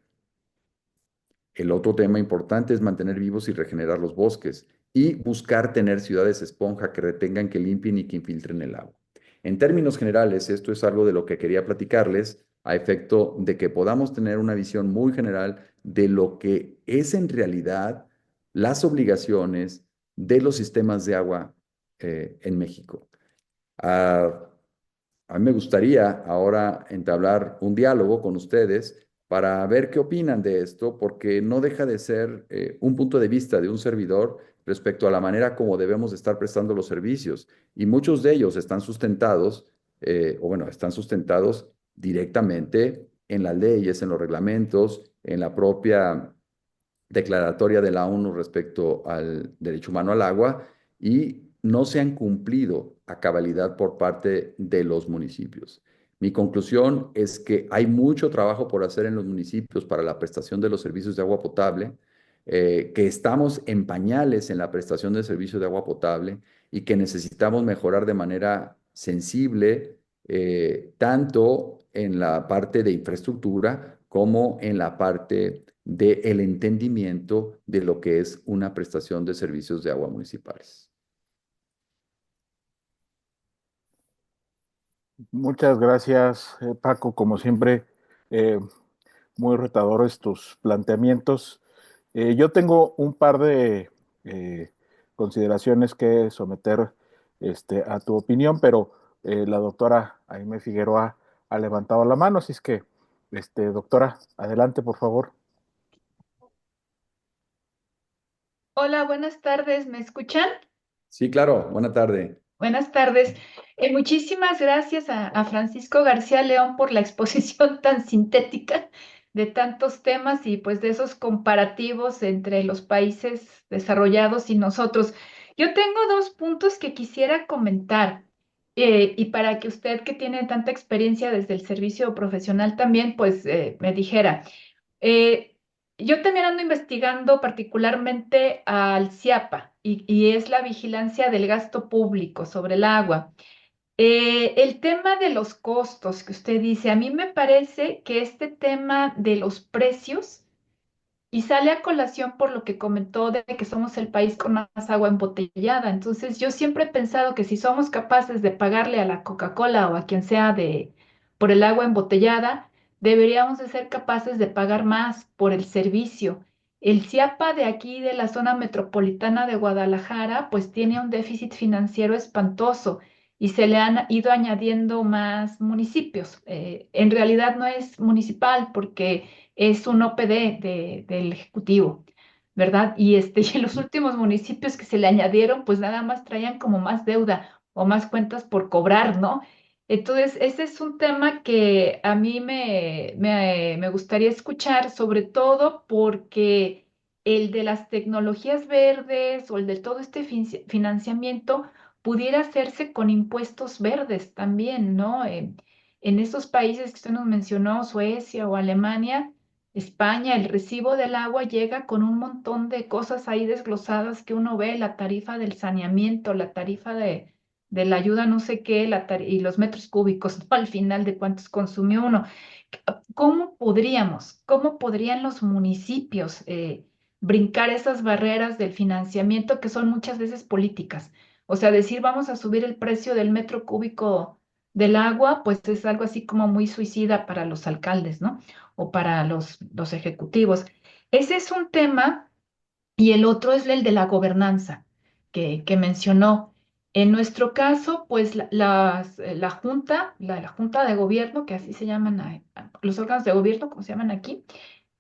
El otro tema importante es mantener vivos y regenerar los bosques y buscar tener ciudades esponja que retengan, que limpien y que infiltren el agua. En términos generales, esto es algo de lo que quería platicarles a efecto de que podamos tener una visión muy general de lo que es en realidad las obligaciones de los sistemas de agua en México. Ah, a mí me gustaría ahora entablar un diálogo con ustedes para ver qué opinan de esto, porque no deja de ser un punto de vista de un servidor respecto a la manera como debemos estar prestando los servicios. Y muchos de ellos están sustentados, o bueno, están sustentados directamente en las leyes, en los reglamentos, en la propia declaratoria de la ONU respecto al derecho humano al agua y no se han cumplido a cabalidad por parte de los municipios. Mi conclusión es que hay mucho trabajo por hacer en los municipios para la prestación de los servicios de agua potable, que estamos en pañales en la prestación de servicios de agua potable y que necesitamos mejorar de manera sensible, tanto en la parte de infraestructura como en la parte del entendimiento de lo que es una prestación de servicios de agua municipales. Muchas gracias, Paco, como siempre, eh, muy retadores tus planteamientos. Yo tengo un par de eh, consideraciones que someter a tu opinión, pero la doctora Aime Figueroa ha levantado la mano, así es que, doctora, adelante, por favor. Hola, buenas tardes, ¿me escuchan? Sí, claro, buena tarde. Buenas tardes. Muchísimas gracias a Francisco García León por la exposición tan sintética de tantos temas y pues de esos comparativos entre los países desarrollados y nosotros. Yo tengo dos puntos que quisiera comentar y para que usted que tiene tanta experiencia desde el servicio profesional también pues me dijera. Eh, yo también ando investigando particularmente al CIAPA y es la vigilancia del gasto público sobre el agua. El tema de los costos que usted dice, a mí me parece que este tema de los precios y sale a colación por lo que comentó de que somos el país con más agua embotellada. Entonces, yo siempre he pensado que si somos capaces de pagarle a la Coca-Cola o a quien sea por el agua embotellada, deberíamos de ser capaces de pagar más por el servicio. El CIAPA de aquí, de la zona metropolitana de Guadalajara, pues tiene un déficit financiero espantoso y se le han ido añadiendo más municipios. En realidad no es municipal porque es un OPD del Ejecutivo, ¿verdad? Y en los últimos municipios que se le añadieron, pues nada más traían como más deuda o más cuentas por cobrar, ¿no? Entonces, ese es un tema que a mí me gustaría escuchar, sobre todo porque el de las tecnologías verdes o el de todo este financiamiento pudiera hacerse con impuestos verdes también, ¿no? En esos países que usted nos mencionó, Suecia o Alemania, España, el recibo del agua llega con un montón de cosas ahí desglosadas que uno ve, la tarifa del saneamiento, la tarifa de la ayuda no sé qué, y los metros cúbicos, ¿no? Al final de cuántos consumió uno. Cómo podrían los municipios brincar esas barreras del financiamiento que son muchas veces políticas? O sea, decir vamos a subir el precio del metro cúbico del agua, pues es algo así como muy suicida para los alcaldes, ¿no? O para los ejecutivos. Ese es un tema y el otro es el de la gobernanza que mencionó. En nuestro caso, pues la Junta, la Junta de Gobierno, que así se llaman los órganos de gobierno, como se llaman aquí,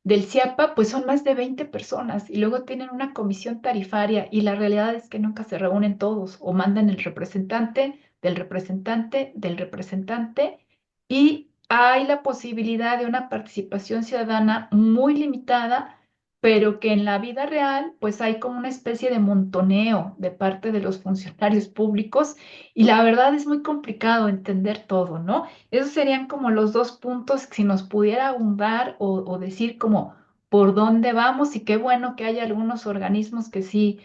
del CIAPA, pues son más de 20 personas y luego tienen una comisión tarifaria y la realidad es que nunca se reúnen todos o mandan el representante del representante, y hay la posibilidad de una participación ciudadana muy limitada, pero que en la vida real pues hay como una especie de montoneo de parte de los funcionarios públicos y la verdad es muy complicado entender todo, ¿no? Esos serían como los dos puntos, si nos pudiera abundar o decir como por dónde vamos, y qué bueno que haya algunos organismos que sí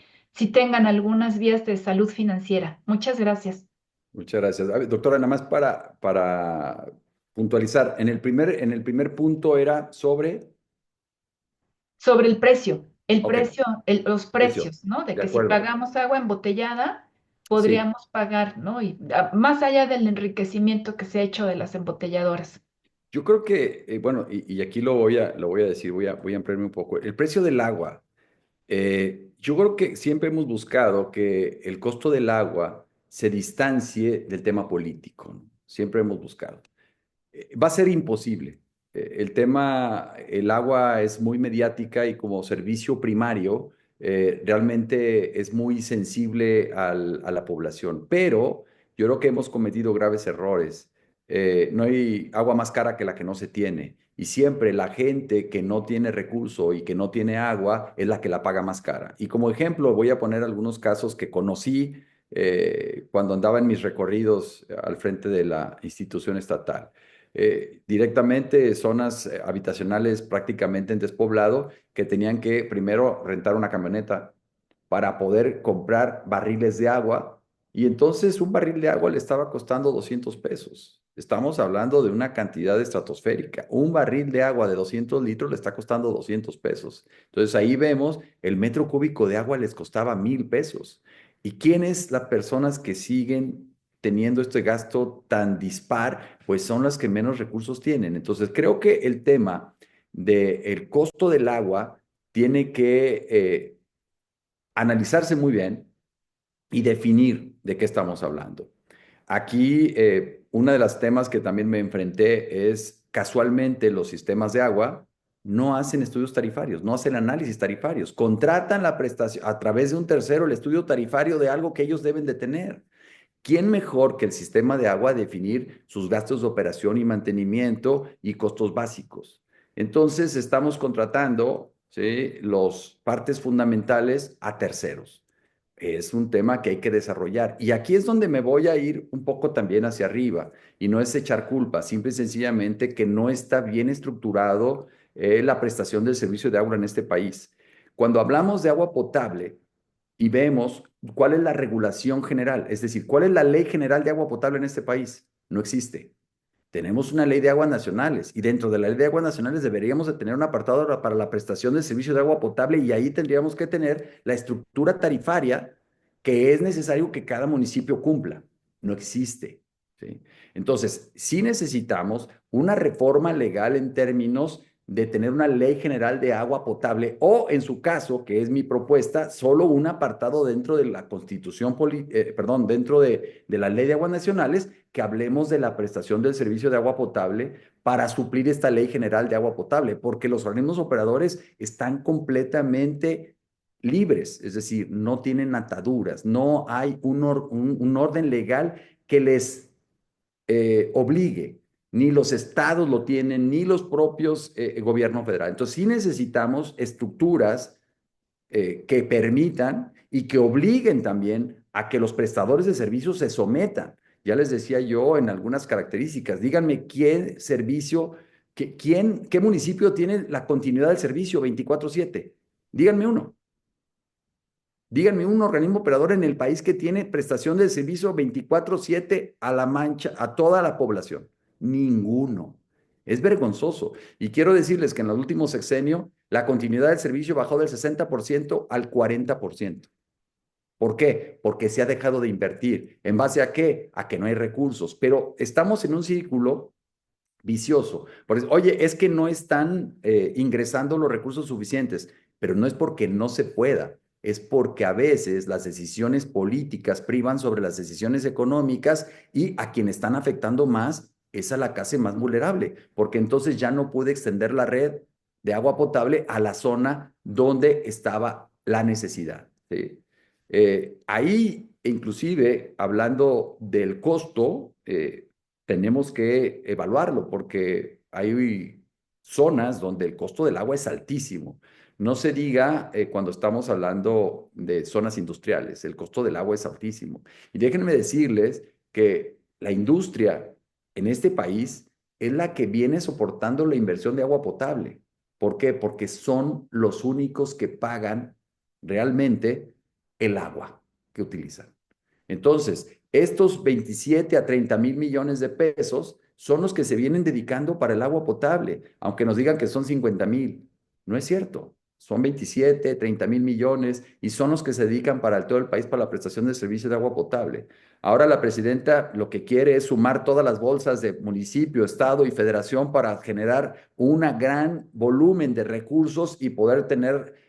tengan algunas vías de salud financiera. Muchas gracias. Muchas gracias. A ver, doctora, nada más para puntualizar, en el primer punto era sobre Sobre el ok, precio, los precio. precios, ¿no? De De que si acuerdo. pagamos agua embotellada, Sí. podríamos pagar, ¿no? Y más allá del enriquecimiento que se ha hecho de las embotelladoras. Yo creo que, bueno, y aquí lo voy a decir, voy a ampliarme un poco. El precio del agua. Yo creo que siempre hemos buscado que el costo del agua se distancie del tema político, ¿no? Siempre hemos buscado. Va a ser imposible. El agua es muy mediática y como servicio primario, realmente es muy sensible a la población. Pero yo creo que hemos cometido graves errores. No hay agua más cara que la que no se tiene. Y siempre la gente que no tiene recurso y que no tiene agua es la que la paga más cara. Y como ejemplo, voy a poner algunos casos que conocí cuando andaba en mis recorridos al frente de la institución estatal. Directamente zonas habitacionales prácticamente en despoblado que tenían que primero rentar una camioneta para poder comprar barriles de agua y entonces un barril de agua le estaba costando 200 pesos. Estamos hablando de una cantidad estratosférica. Un barril de agua de 200 litros le está costando 200 pesos. Entonces ahí vemos el metro cúbico de agua les costaba 1,000 pesos. ¿Y quiénes las personas que siguen teniendo este gasto tan dispar? Pues son las que menos recursos tienen. Entonces creo que el tema del costo del agua tiene que analizarse muy bien y definir de qué estamos hablando. Aquí, uno de los temas que también me enfrenté es casualmente los sistemas de agua no hacen estudios tarifarios, no hacen análisis tarifarios, contratan la prestación a través de un tercero el estudio tarifario de algo que ellos deben de tener. ¿Quién mejor que el sistema de agua a definir sus gastos de operación y mantenimiento y costos básicos? Entonces, estamos contratando, ¿sí?, los partes fundamentales a terceros. Es un tema que hay que desarrollar. Y aquí es donde me voy a ir un poco también hacia arriba. Y no es echar culpa, simple y sencillamente que no está bien estructurado la prestación del servicio de agua en este país. Cuando hablamos de agua potable, y vemos cuál es la regulación general, es decir, cuál es la ley general de agua potable en este país. No existe. Tenemos una ley de aguas nacionales y dentro de la ley de aguas nacionales deberíamos de tener un apartado para la prestación del servicio de agua potable y ahí tendríamos que tener la estructura tarifaria que es necesario que cada municipio cumpla. No existe, ¿sí? Entonces, sí necesitamos una reforma legal en términos de tener una ley general de agua potable o, en su caso, que es mi propuesta, solo un apartado dentro de la Constitución, perdón, dentro de la Ley de Aguas Nacionales, que hablemos de la prestación del servicio de agua potable para suplir esta Ley General de Agua Potable, porque los organismos operadores están completamente libres, es decir, no tienen ataduras, no hay un orden legal que les obligue. Ni los estados lo tienen, ni los propios gobiernos federales. Entonces, sí necesitamos estructuras que permitan y que obliguen también a que los prestadores de servicios se sometan. Ya les decía yo en algunas características, díganme qué servicio, qué municipio tiene la continuidad del servicio 24/7. Díganme uno. Díganme un organismo operador en el país que tiene prestación de servicio 24/7 a la mancha, a toda la población. Ninguno. Es vergonzoso. Y quiero decirles que en el último sexenio la continuidad del servicio bajó del 60% al 40%. ¿Por qué? Porque se ha dejado de invertir. ¿En base a qué? A que no hay recursos. Pero estamos en un círculo vicioso. Por eso, oye, es que no están ingresando los recursos suficientes, pero no es porque no se pueda, es porque a veces las decisiones políticas privan sobre las decisiones económicas y a quien están afectando más es a la clase más vulnerable, porque entonces ya no puede extender la red de agua potable a la zona donde estaba la necesidad, ¿sí? Ahí inclusive, hablando del costo, tenemos que evaluarlo porque hay zonas donde el costo del agua es altísimo. No se diga cuando estamos hablando de zonas industriales, el costo del agua es altísimo. Y déjenme decirles que la industria en este país es la que viene soportando la inversión de agua potable. ¿Por qué? Porque son los únicos que pagan realmente el agua que utilizan. Entonces, estos 27 a 30 mil millones de pesos son los que se vienen dedicando para el agua potable, aunque nos digan que son 50,000. No es cierto. Son 27, 30 mil millones y son los que se dedican para todo el país para la prestación de servicio de agua potable. Ahora la presidenta lo que quiere es sumar todas las bolsas de municipio, estado y federación para generar un gran volumen de recursos y poder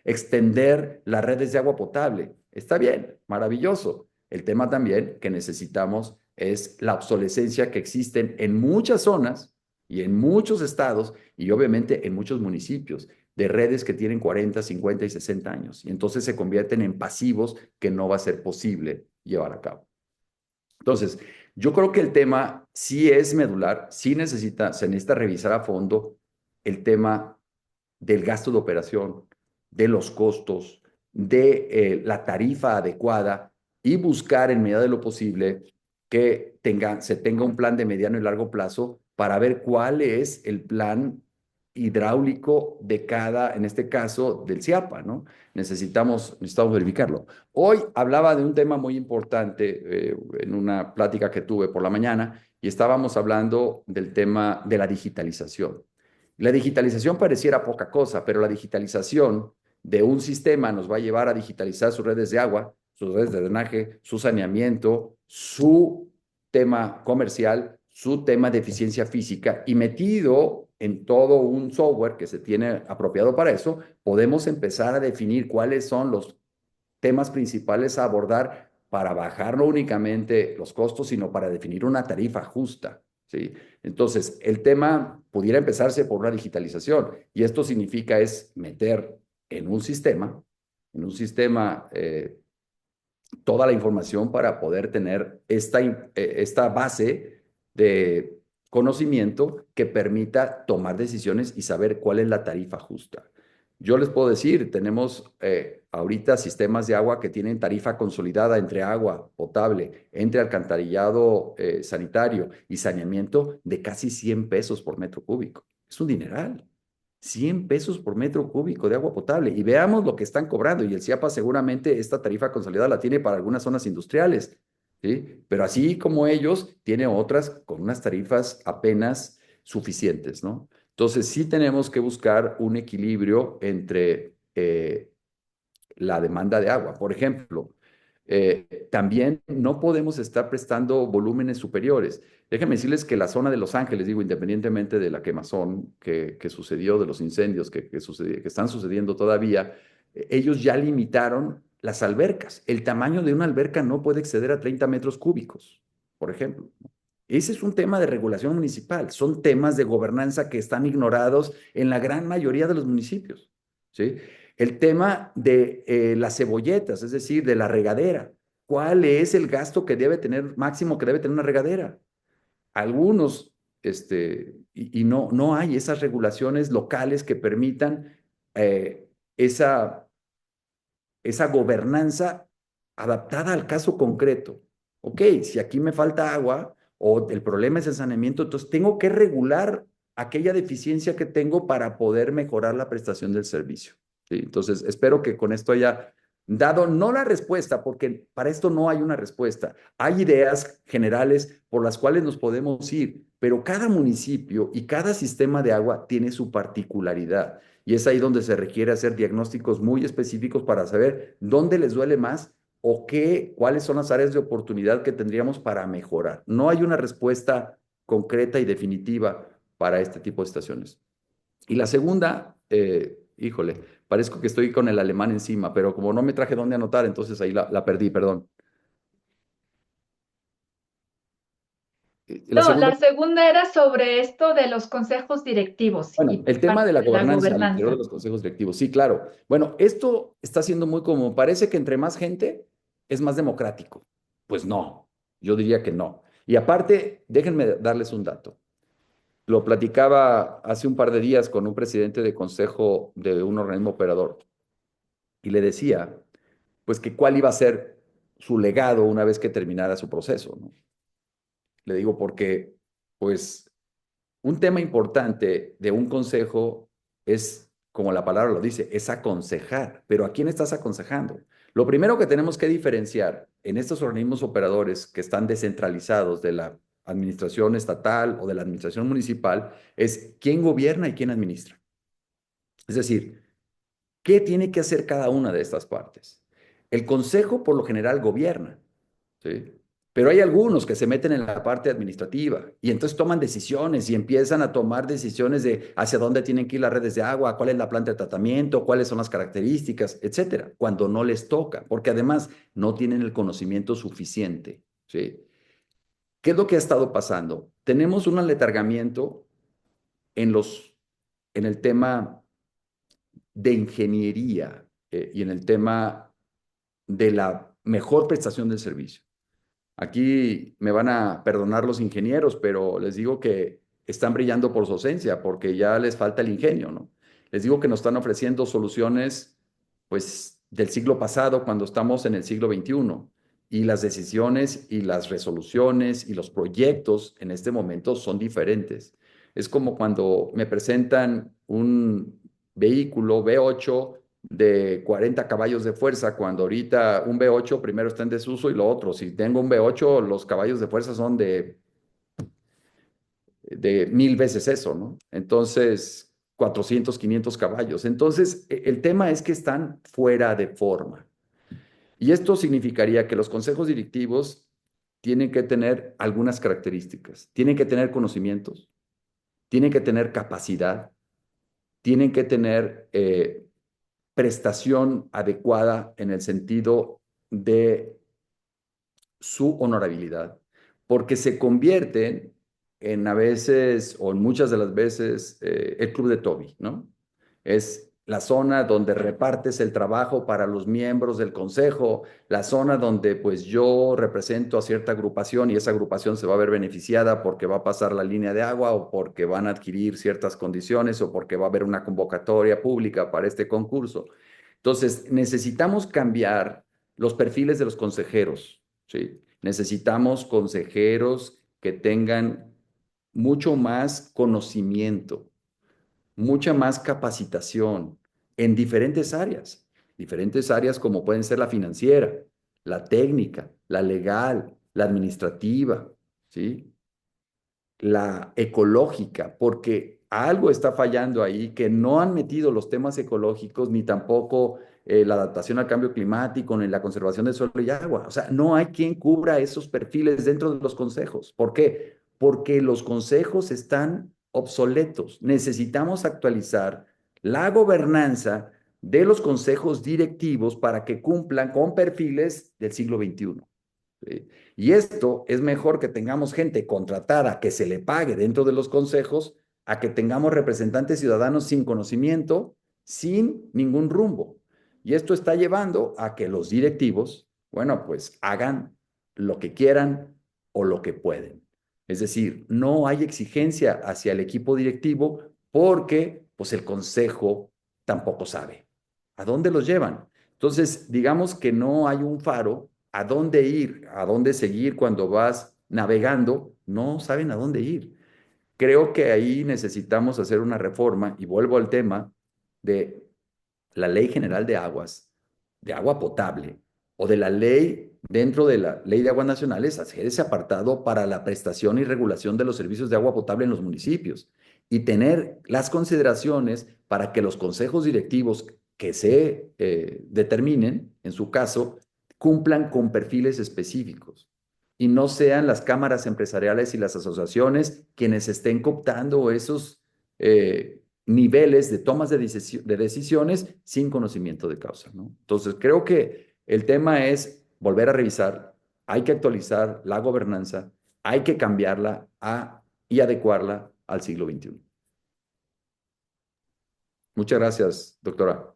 extender las redes de agua potable. Está bien, maravilloso. El tema también que necesitamos es la obsolescencia que existen en muchas zonas y en muchos estados y obviamente en muchos municipios de redes que tienen 40, 50 y 60 años. Y entonces se convierten en pasivos que no va a ser posible llevar a cabo. Entonces, yo creo que el tema sí es medular, sí se necesita revisar a fondo el tema del gasto de operación, de los costos, de la tarifa adecuada y buscar en medida de lo posible que se tenga un plan de mediano y largo plazo para ver cuál es el plan hidráulico de cada, en este caso, del CIAPA, ¿no? Necesitamos verificarlo. Hoy hablaba de un tema muy importante en una plática que tuve por la mañana y estábamos hablando del tema de la digitalización. La digitalización pareciera poca cosa, pero la digitalización de un sistema nos va a llevar a digitalizar sus redes de agua, sus redes de drenaje, su saneamiento, su tema comercial, su tema de eficiencia física y metido en todo un software que se tiene apropiado para eso, podemos empezar a definir cuáles son los temas principales a abordar para bajar no únicamente los costos, sino para definir una tarifa justa. ¿Sí? Entonces, el tema pudiera empezarse por una digitalización y esto significa es meter en un sistema toda la información para poder tener esta base de conocimiento que permita tomar decisiones y saber cuál es la tarifa justa. Yo les puedo decir, tenemos ahorita sistemas de agua que tienen tarifa consolidada entre agua potable, entre alcantarillado sanitario y saneamiento de casi 100 pesos por metro cúbico. Es un dineral. 100 pesos por metro cúbico de agua potable. Y veamos lo que están cobrando. Y el CIAPA seguramente esta tarifa consolidada la tiene para algunas zonas industriales, ¿sí? Pero así como ellos, tiene otras con unas tarifas apenas suficientes, ¿no? Entonces, sí tenemos que buscar un equilibrio entre la demanda de agua. Por ejemplo, también no podemos estar prestando volúmenes superiores. Déjenme decirles que la zona de Los Ángeles, digo, independientemente de la quemazón que sucedió, de los incendios que están sucediendo todavía, ellos ya limitaron las albercas. El tamaño de una alberca no puede exceder a 30 metros cúbicos, por ejemplo. Ese es un tema de regulación municipal. Son temas de gobernanza que están ignorados en la gran mayoría de los municipios, ¿sí? El tema de las cebolletas, es decir, de la regadera. ¿Cuál es el gasto que debe tener, máximo que debe tener una regadera? Algunos, no hay esas regulaciones locales que permitan esa gobernanza adaptada al caso concreto. Ok, si aquí me falta agua o el problema es el saneamiento, entonces tengo que regular aquella deficiencia que tengo para poder mejorar la prestación del servicio. ¿Sí? Entonces, espero que con esto haya dado no la respuesta, porque para esto no hay una respuesta. Hay ideas generales por las cuales nos podemos ir, pero cada municipio y cada sistema de agua tiene su particularidad. Y es ahí donde se requiere hacer diagnósticos muy específicos para saber dónde les duele más o cuáles son las áreas de oportunidad que tendríamos para mejorar. No hay una respuesta concreta y definitiva para este tipo de estaciones. Y la segunda, híjole, parezco que estoy con el alemán encima, pero como no me traje dónde anotar, entonces ahí la perdí, perdón. La No, segunda, la segunda era sobre esto de los consejos directivos bueno, y el tema de parte la de la gobernanza al interior de gobernanza. los consejos directivos, sí, claro. Bueno, esto está siendo muy común. Parece que entre más gente es más democrático. Pues no, yo diría que no. Y aparte, déjenme darles un dato. Lo platicaba hace un par de días con un presidente de consejo de un organismo operador y le decía, pues que cuál iba a ser su legado una vez que terminara su proceso, ¿no? Le digo porque, pues, un tema importante de un consejo es, como la palabra lo dice, es aconsejar. Pero ¿a quién estás aconsejando? Lo primero que tenemos que diferenciar en estos organismos operadores que están descentralizados de la administración estatal o de la administración municipal es quién gobierna y quién administra. Es decir, ¿qué tiene que hacer cada una de estas partes? El consejo por lo general gobierna, ¿sí? Pero hay algunos que se meten en la parte administrativa y entonces toman decisiones y empiezan a tomar decisiones de hacia dónde tienen que ir las redes de agua, cuál es la planta de tratamiento, cuáles son las características, etcétera, cuando no les toca, porque además no tienen el conocimiento suficiente, ¿sí? ¿Qué es lo que ha estado pasando? Tenemos un aletargamiento en en el tema de ingeniería y en el tema de la mejor prestación del servicio. Aquí me van a perdonar los ingenieros, pero les digo que están brillando por su ausencia porque ya les falta el ingenio, ¿no? Les digo que nos están ofreciendo soluciones, pues, del siglo pasado cuando estamos en el siglo XXI y las decisiones y las resoluciones y los proyectos en este momento son diferentes. Es como cuando me presentan un vehículo V8 de 40 caballos de fuerza, cuando ahorita un V8 primero está en desuso y lo otro, si tengo un V8, los caballos de fuerza son de 1000 veces eso, ¿no? Entonces, 400, 500 caballos. Entonces, el tema es que están fuera de forma. Y esto significaría que los consejos directivos tienen que tener algunas características. Tienen que tener conocimientos, tienen que tener capacidad, tienen que tener prestación adecuada en el sentido de su honorabilidad, porque se convierten en a veces o en muchas de las veces el club de Toby, ¿no? Es la zona donde repartes el trabajo para los miembros del consejo, la zona donde pues yo represento a cierta agrupación y esa agrupación se va a ver beneficiada porque va a pasar la línea de agua o porque van a adquirir ciertas condiciones o porque va a haber una convocatoria pública para este concurso. Entonces, necesitamos cambiar los perfiles de los consejeros, ¿sí? Necesitamos consejeros que tengan mucho más conocimiento, mucha más capacitación en diferentes áreas como pueden ser la financiera, la técnica, la legal, la administrativa, ¿sí? La ecológica, porque algo está fallando ahí, que no han metido los temas ecológicos ni tampoco la adaptación al cambio climático ni la conservación del suelo y agua. O sea, no hay quien cubra esos perfiles dentro de los consejos. ¿Por qué? Porque los consejos están obsoletos. Necesitamos actualizar la gobernanza de los consejos directivos para que cumplan con perfiles del siglo XXI. ¿Sí? Y esto es mejor que tengamos gente contratada que se le pague dentro de los consejos a que tengamos representantes ciudadanos sin conocimiento, sin ningún rumbo. Y esto está llevando a que los directivos, bueno, pues hagan lo que quieran o lo que pueden. Es decir, no hay exigencia hacia el equipo directivo porque pues el consejo tampoco sabe. ¿A dónde los llevan? Entonces, digamos que no hay un faro a dónde ir, a dónde seguir cuando vas navegando, no saben a dónde ir. Creo que ahí necesitamos hacer una reforma y vuelvo al tema de la Ley General de Aguas, de agua potable, o de la ley dentro de la Ley de Aguas Nacionales, hacer ese apartado para la prestación y regulación de los servicios de agua potable en los municipios y tener las consideraciones para que los consejos directivos que se determinen, en su caso, cumplan con perfiles específicos y no sean las cámaras empresariales y las asociaciones quienes estén cooptando esos niveles de tomas de decisiones sin conocimiento de causa, ¿no? Entonces, creo que el tema es volver a revisar, hay que actualizar la gobernanza, hay que cambiarla y adecuarla al siglo XXI. Muchas gracias, doctora.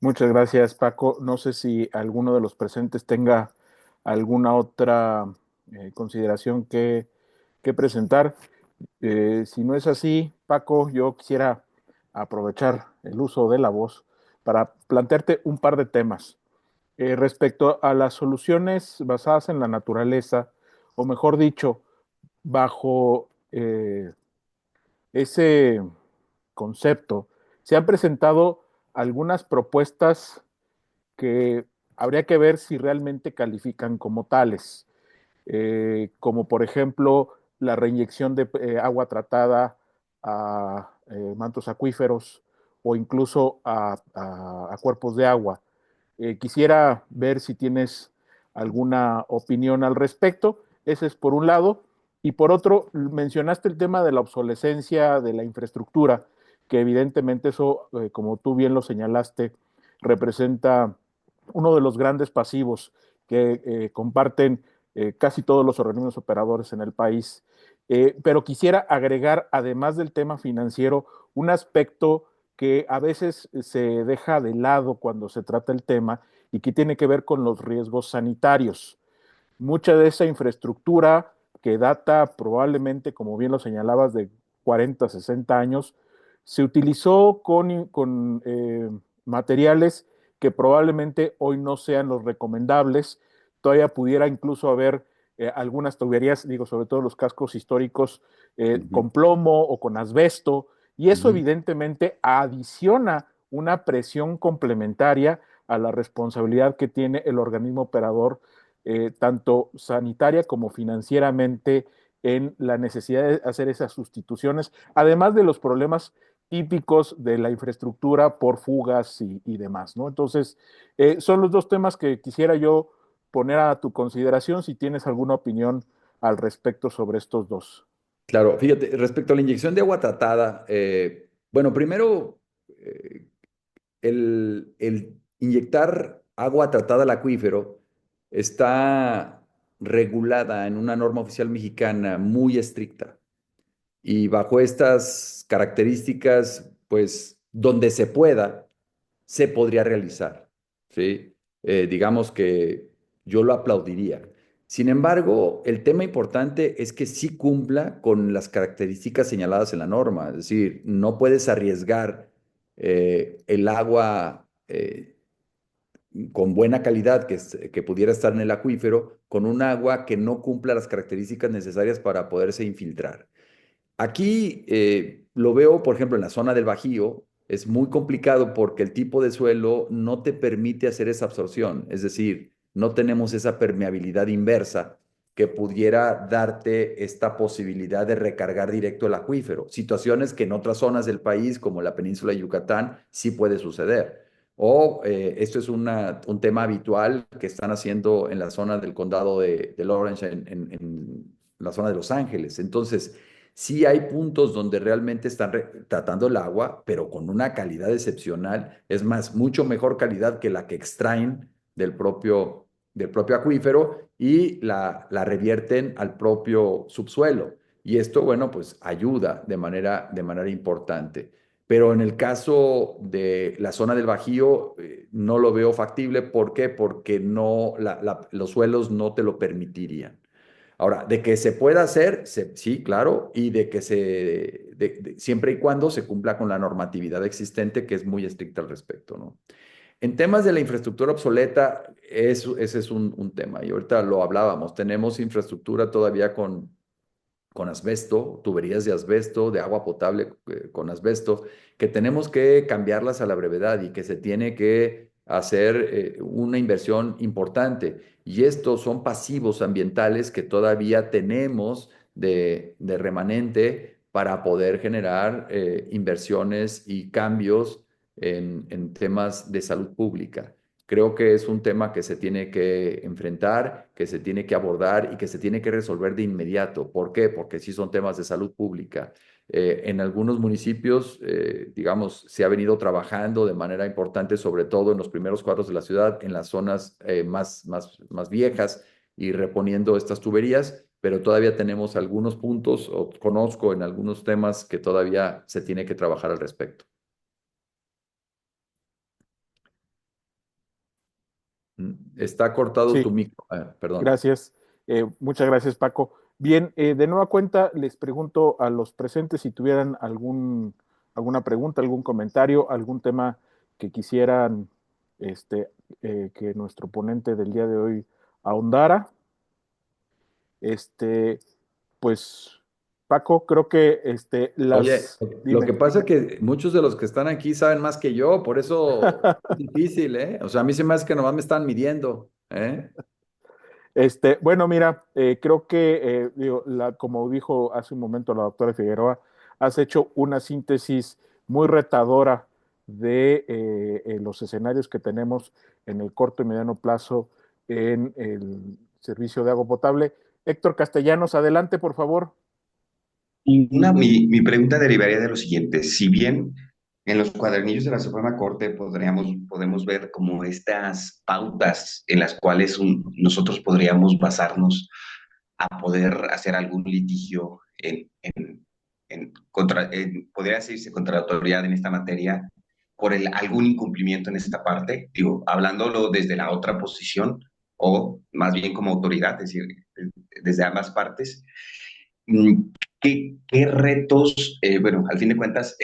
Muchas gracias, Paco. No sé si alguno de los presentes tenga alguna otra consideración que presentar. Si no es así, Paco, yo quisiera aprovechar el uso de la voz para plantearte un par de temas. Respecto a las soluciones basadas en la naturaleza, o mejor dicho, bajo ese concepto, se han presentado algunas propuestas que habría que ver si realmente califican como tales, como por ejemplo la reinyección de agua tratada a mantos acuíferos o incluso a cuerpos de agua. Quisiera ver si tienes alguna opinión al respecto. Ese es por un lado. Y por otro, mencionaste el tema de la obsolescencia de la infraestructura, que evidentemente eso, como tú bien lo señalaste, representa uno de los grandes pasivos que comparten casi todos los organismos operadores en el país. Pero quisiera agregar, además del tema financiero, un aspecto que a veces se deja de lado cuando se trata el tema y que tiene que ver con los riesgos sanitarios. Mucha de esa infraestructura que data probablemente, como bien lo señalabas, de 40, 60 años, se utilizó con materiales que probablemente hoy no sean los recomendables. Todavía pudiera incluso haber algunas tuberías, digo, sobre todo los cascos históricos, Ujú, con plomo o con asbesto, y eso ujú. evidentemente adiciona una presión complementaria a la responsabilidad que tiene el organismo operador, tanto sanitaria como financieramente, en la necesidad de hacer esas sustituciones, además de los problemas típicos de la infraestructura por fugas y demás, ¿no? Entonces, son los dos temas que quisiera yo poner a tu consideración si tienes alguna opinión al respecto sobre estos dos. Claro, fíjate, respecto a la inyección de agua tratada, bueno, primero, el inyectar agua tratada al acuífero está regulada en una norma oficial mexicana muy estricta. Y bajo estas características, pues donde se pueda, se podría realizar, ¿sí? Digamos que yo lo aplaudiría. Sin embargo, el tema importante es que sí cumpla con las características señaladas en la norma, es decir, no puedes arriesgar el agua con buena calidad que pudiera estar en el acuífero con un agua que no cumpla las características necesarias para poderse infiltrar. Aquí lo veo, por ejemplo, en la zona del Bajío, es muy complicado porque el tipo de suelo no te permite hacer esa absorción, es decir, no tenemos esa permeabilidad inversa que pudiera darte esta posibilidad de recargar directo el acuífero, situaciones que en otras zonas del país, como la península de Yucatán, sí puede suceder. O esto es un tema habitual que están haciendo en la zona del condado de Lawrence, en la zona de Los Ángeles. Entonces, sí hay puntos donde realmente están tratando el agua, pero con una calidad excepcional. Es más, mucho mejor calidad que la que extraen del propio acuífero y la revierten al propio subsuelo. Y esto, bueno, pues ayuda de manera importante. Pero en el caso de la zona del Bajío, no lo veo factible. ¿Por qué? Porque no, los suelos no te lo permitirían. Ahora, de que se pueda hacer, sí, claro, y de que siempre y cuando se cumpla con la normatividad existente, que es muy estricta al respecto, ¿no? En temas de la infraestructura obsoleta, ese es un tema, y ahorita lo hablábamos, tenemos infraestructura todavía con asbesto, tuberías de asbesto, de agua potable con asbesto, que tenemos que cambiarlas a la brevedad y que se tiene que hacer una inversión importante. Y estos son pasivos ambientales que todavía tenemos de remanente para poder generar inversiones y cambios en temas de salud pública. Creo que es un tema que se tiene que enfrentar, que se tiene que abordar y que se tiene que resolver de inmediato. ¿Por qué? Porque sí son temas de salud pública. En algunos municipios, digamos, se ha venido trabajando de manera importante, sobre todo en los primeros cuadros de la ciudad, en las zonas más viejas y reponiendo estas tuberías, pero todavía tenemos algunos puntos, o conozco en algunos temas que todavía se tiene que trabajar al respecto. Está cortado tu Sí, micro. Perdón. gracias. Muchas gracias, Paco. Bien, de nueva cuenta, les pregunto a los presentes si tuvieran alguna pregunta, algún comentario, algún tema que quisieran este, que nuestro ponente del día de hoy ahondara. Este, pues, Paco, creo que Oye, lo que dime. pasa es que muchos de los que están aquí saben más que yo, por eso es difícil, ¿eh? O sea, a mí se me hace que nomás me están midiendo, ¿eh? Bueno, mira, creo que, digo, como dijo hace un momento la doctora Figueroa, has hecho una síntesis muy retadora de los escenarios que tenemos en el corto y mediano plazo en el servicio de agua potable. Héctor Castellanos, adelante, por favor. Mi pregunta derivaría de lo siguiente. Si bien en los cuadernillos de la Suprema Corte podemos ver como estas pautas en las cuales nosotros podríamos basarnos a poder hacer algún litigio podría decirse contra la autoridad en esta materia por algún incumplimiento en esta parte, digo, hablándolo desde la otra posición o más bien como autoridad, es decir, desde ambas partes. Mm, ¿Qué retos, bueno, al fin de cuentas,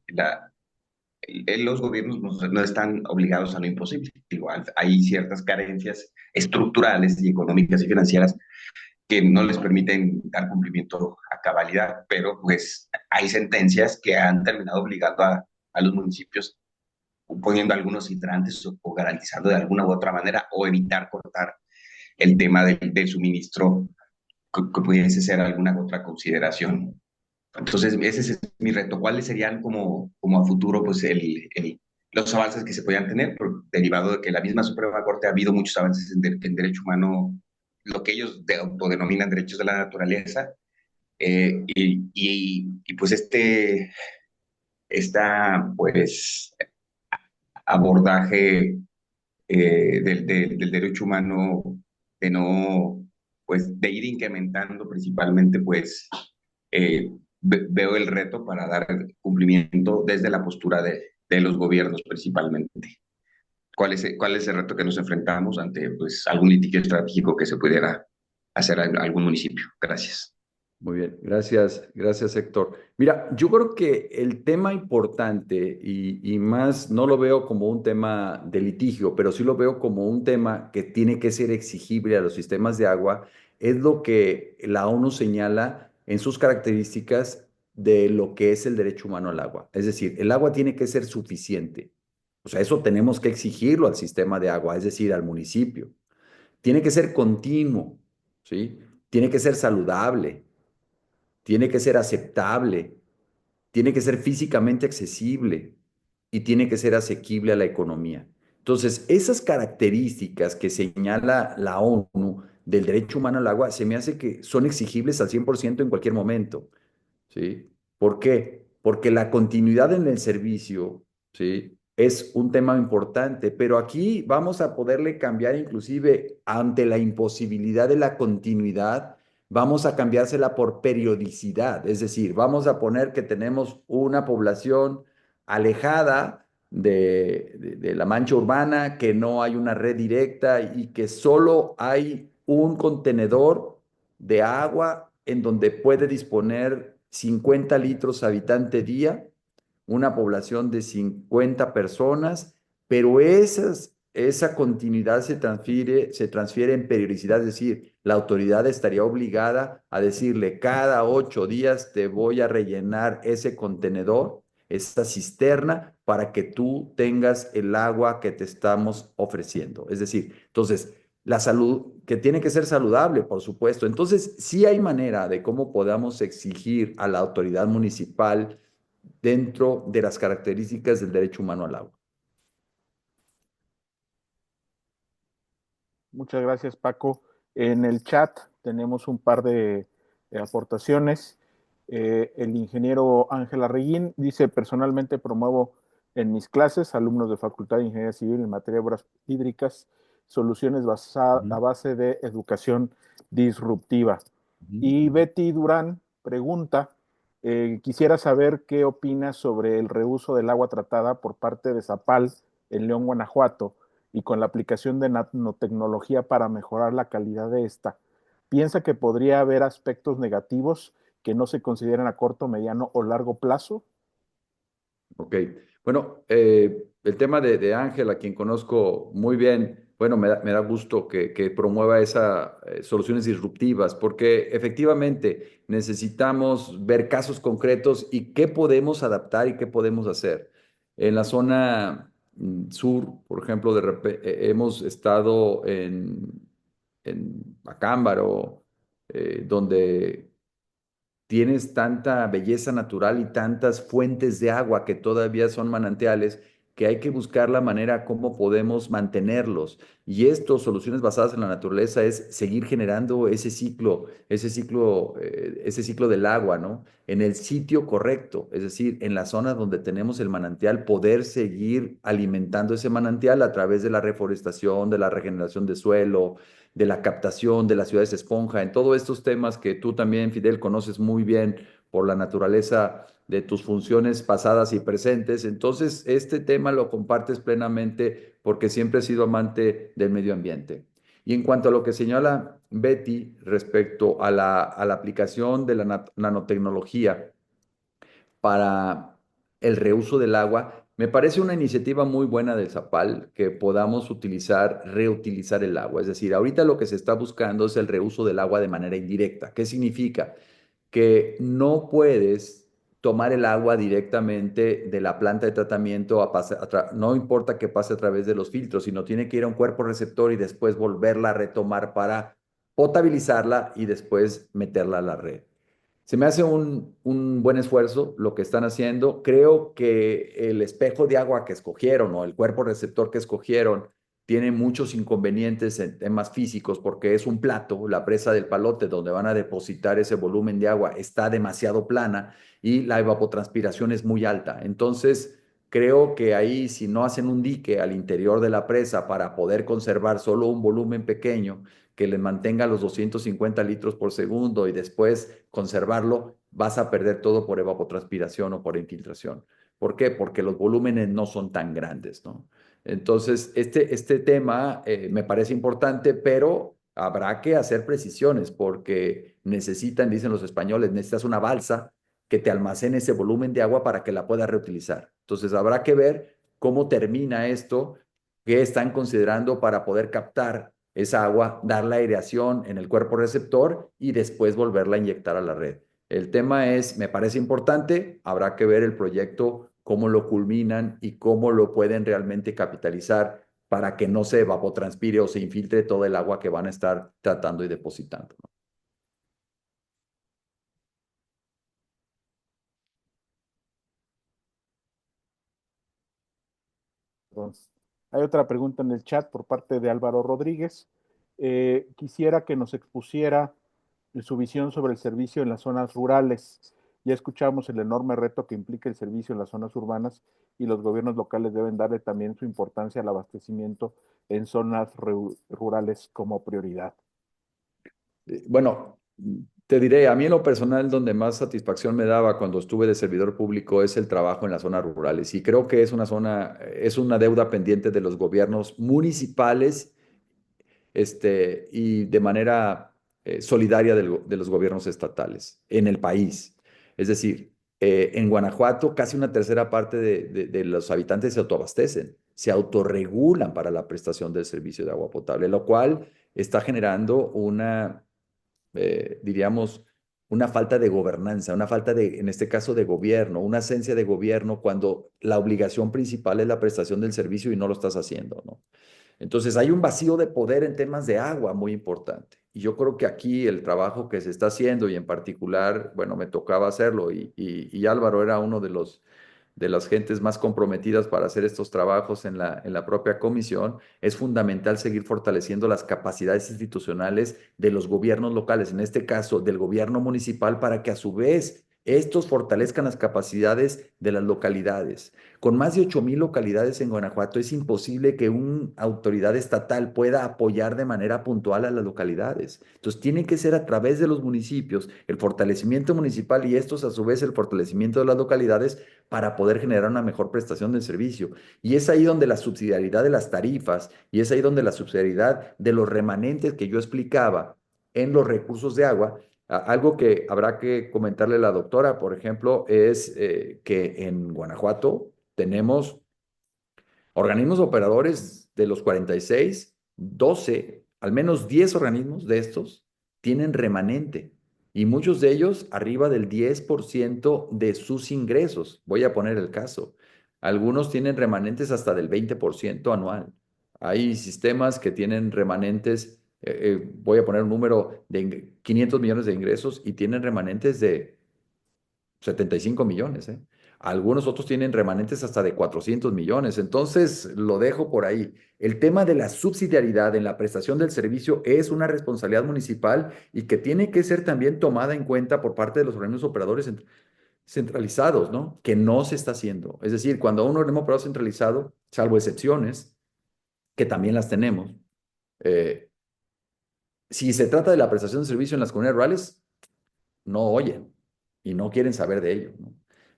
la, los gobiernos no están obligados a lo imposible? Igual hay ciertas carencias estructurales y económicas y financieras que no les permiten dar cumplimiento a cabalidad, pero pues hay sentencias que han terminado obligando a los municipios poniendo algunos hidrantes o garantizando de alguna u otra manera o evitar cortar el tema del suministro que pudiese ser alguna otra consideración. Entonces, ese es mi reto. ¿Cuáles serían como a futuro pues los avances que se podían tener? Derivado de que la misma Suprema Corte ha habido muchos avances en derecho humano, lo que ellos autodenominan derechos de la naturaleza, pues pues abordaje del derecho humano de no, pues de ir incrementando principalmente, pues veo el reto para dar cumplimiento desde la postura de los gobiernos principalmente. ¿Cuál es el reto que nos enfrentamos ante pues algún litigio estratégico que se pudiera hacer en algún municipio? Gracias. Muy bien, gracias Héctor. Mira, yo creo que el tema importante y más no lo veo como un tema de litigio, pero sí lo veo como un tema que tiene que ser exigible a los sistemas de agua, es lo que la ONU señala en sus características de lo que es el derecho humano al agua. Es decir, el agua tiene que ser suficiente. O sea, eso tenemos que exigirlo al sistema de agua, es decir, al municipio. Tiene que ser continuo, ¿sí? Tiene que ser saludable, tiene que ser aceptable, tiene que ser físicamente accesible y tiene que ser asequible a la economía. Entonces, esas características que señala la ONU del derecho humano al agua, se me hace que son exigibles al 100% en cualquier momento, ¿sí? ¿Por qué? Porque la continuidad en el servicio, ¿sí? Es un tema importante, pero aquí vamos a poderle cambiar inclusive ante la imposibilidad de la continuidad, vamos a cambiársela por periodicidad, es decir, vamos a poner que tenemos una población alejada de la mancha urbana, que no hay una red directa y que solo hay un contenedor de agua en donde puede disponer 50 litros habitante día, una población de 50 personas, pero esa continuidad se transfiere en periodicidad, es decir, la autoridad estaría obligada a decirle cada 8 días te voy a rellenar ese contenedor, esa cisterna, para que tú tengas el agua que te estamos ofreciendo. Es decir, entonces, la salud, que tiene que ser saludable, por supuesto. Entonces, sí hay manera de cómo podamos exigir a la autoridad municipal dentro de las características del derecho humano al agua. Muchas gracias, Paco. En el chat tenemos un par de aportaciones. El ingeniero Ángel Arreguín dice, personalmente promuevo en mis clases, alumnos de Facultad de Ingeniería Civil en materia de obras hídricas, soluciones a base de educación disruptiva. Y Betty Durán pregunta, quisiera saber qué opinas sobre el reuso del agua tratada por parte de Zapal en León, Guanajuato, y con la aplicación de nanotecnología para mejorar la calidad de esta, ¿piensa que podría haber aspectos negativos que no se consideran a corto, mediano o largo plazo? Ok, bueno, el tema de Ángel, a quien conozco muy bien, bueno, me da gusto que promueva esas soluciones disruptivas, porque efectivamente necesitamos ver casos concretos y qué podemos adaptar y qué podemos hacer. En la zona sur, por ejemplo, hemos estado en Acámbaro, donde tienes tanta belleza natural y tantas fuentes de agua que todavía son manantiales, que hay que buscar la manera cómo podemos mantenerlos. Y esto, soluciones basadas en la naturaleza, es seguir generando ese ciclo del agua, ¿no? En el sitio correcto, es decir, en la zona donde tenemos el manantial, poder seguir alimentando ese manantial a través de la reforestación, de la regeneración de suelo, de la captación de las ciudades esponja, en todos estos temas que tú también, Fidel, conoces muy bien por la naturaleza de tus funciones pasadas y presentes. Entonces, este tema lo compartes plenamente porque siempre has sido amante del medio ambiente. Y en cuanto a lo que señala Betty respecto a la aplicación de la nanotecnología para el reuso del agua, me parece una iniciativa muy buena del Zapal que podamos reutilizar el agua. Es decir, ahorita lo que se está buscando es el reuso del agua de manera indirecta. ¿Qué significa? Que no puedes tomar el agua directamente de la planta de tratamiento, no importa que pase a través de los filtros, sino tiene que ir a un cuerpo receptor y después volverla a retomar para potabilizarla y después meterla a la red. Se me hace un buen esfuerzo lo que están haciendo. Creo que el espejo de agua que escogieron o el cuerpo receptor que escogieron tiene muchos inconvenientes en temas físicos porque es un plato, la presa del Palote, donde van a depositar ese volumen de agua, está demasiado plana y la evapotranspiración es muy alta. Entonces, creo que ahí si no hacen un dique al interior de la presa para poder conservar solo un volumen pequeño, que le mantenga los 250 litros por segundo y después conservarlo, vas a perder todo por evapotranspiración o por infiltración. ¿Por qué? Porque los volúmenes no son tan grandes, ¿no? Entonces, este tema me parece importante, pero habrá que hacer precisiones porque necesitan, dicen los españoles, necesitas una balsa que te almacene ese volumen de agua para que la puedas reutilizar. Entonces, habrá que ver cómo termina esto, qué están considerando para poder captar esa agua, dar la aireación en el cuerpo receptor y después volverla a inyectar a la red. El tema es, me parece importante, habrá que ver el proyecto, cómo lo culminan y cómo lo pueden realmente capitalizar para que no se evapotranspire o se infiltre todo el agua que van a estar tratando y depositando, ¿no? Entonces, hay otra pregunta en el chat por parte de Álvaro Rodríguez. Quisiera que nos expusiera su visión sobre el servicio en las zonas rurales. Ya escuchamos el enorme reto que implica el servicio en las zonas urbanas y los gobiernos locales deben darle también su importancia al abastecimiento en zonas rurales como prioridad. Bueno, te diré, a mí en lo personal, donde más satisfacción me daba cuando estuve de servidor público es el trabajo en las zonas rurales. Y creo que es una deuda pendiente de los gobiernos municipales, y de manera solidaria de los gobiernos estatales en el país. Es decir, en Guanajuato casi una tercera parte de los habitantes se autoabastecen, se autorregulan para la prestación del servicio de agua potable, lo cual está generando diríamos, una falta de gobernanza, una falta de, en este caso, de gobierno, una ausencia de gobierno cuando la obligación principal es la prestación del servicio y no lo estás haciendo, ¿no? Entonces hay un vacío de poder en temas de agua muy importante. Y yo creo que aquí el trabajo que se está haciendo y en particular, bueno, me tocaba hacerlo y Álvaro era uno de las gentes más comprometidas para hacer estos trabajos en la propia comisión, es fundamental seguir fortaleciendo las capacidades institucionales de los gobiernos locales, en este caso del gobierno municipal, para que a su vez estos fortalezcan las capacidades de las localidades. Con más de 8,000 localidades en Guanajuato, es imposible que una autoridad estatal pueda apoyar de manera puntual a las localidades. Entonces, tiene que ser a través de los municipios, el fortalecimiento municipal y estos, a su vez, el fortalecimiento de las localidades para poder generar una mejor prestación del servicio. Y es ahí donde la subsidiariedad de las tarifas y es ahí donde la subsidiariedad de los remanentes que yo explicaba en los recursos de agua. Algo que habrá que comentarle a la doctora, por ejemplo, es que en Guanajuato tenemos organismos operadores de los 46, 12, al menos 10 organismos de estos tienen remanente y muchos de ellos arriba del 10% de sus ingresos. Voy a poner el caso. Algunos tienen remanentes hasta del 20% anual. Hay sistemas que tienen remanentes, voy a poner un número de 500 millones de ingresos y tienen remanentes de 75 millones, ¿eh? Algunos otros tienen remanentes hasta de 400 millones. Entonces, lo dejo por ahí. El tema de la subsidiariedad en la prestación del servicio es una responsabilidad municipal y que tiene que ser también tomada en cuenta por parte de los organismos operadores centralizados, ¿no? Que no se está haciendo. Es decir, cuando un organismo operador centralizado, salvo excepciones, que también las tenemos, eh, si se trata de la prestación de servicio en las comunidades rurales, no oyen y no quieren saber de ello, ¿no?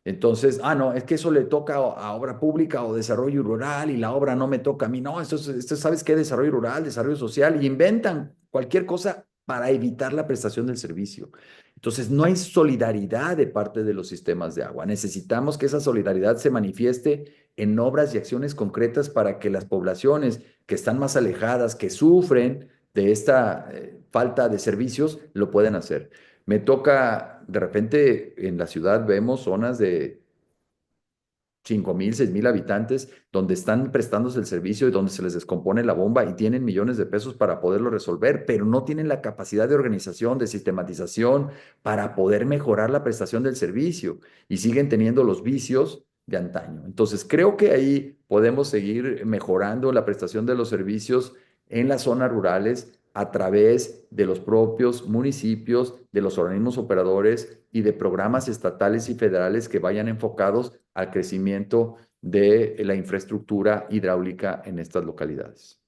Entonces, no, es que eso le toca a obra pública o desarrollo rural y la obra no me toca a mí. No, esto ¿sabes qué? Desarrollo rural, desarrollo social y inventan cualquier cosa para evitar la prestación del servicio. Entonces, no hay solidaridad de parte de los sistemas de agua. Necesitamos que esa solidaridad se manifieste en obras y acciones concretas para que las poblaciones que están más alejadas, que sufren de esta falta de servicios, lo puedan hacer. Me toca, de repente, en la ciudad vemos zonas de 5,000, 6,000 habitantes donde están prestándose el servicio y donde se les descompone la bomba y tienen millones de pesos para poderlo resolver, pero no tienen la capacidad de organización, de sistematización para poder mejorar la prestación del servicio y siguen teniendo los vicios de antaño. Entonces, creo que ahí podemos seguir mejorando la prestación de los servicios en las zonas rurales a través de los propios municipios, de los organismos operadores y de programas estatales y federales que vayan enfocados al crecimiento de la infraestructura hidráulica en estas localidades.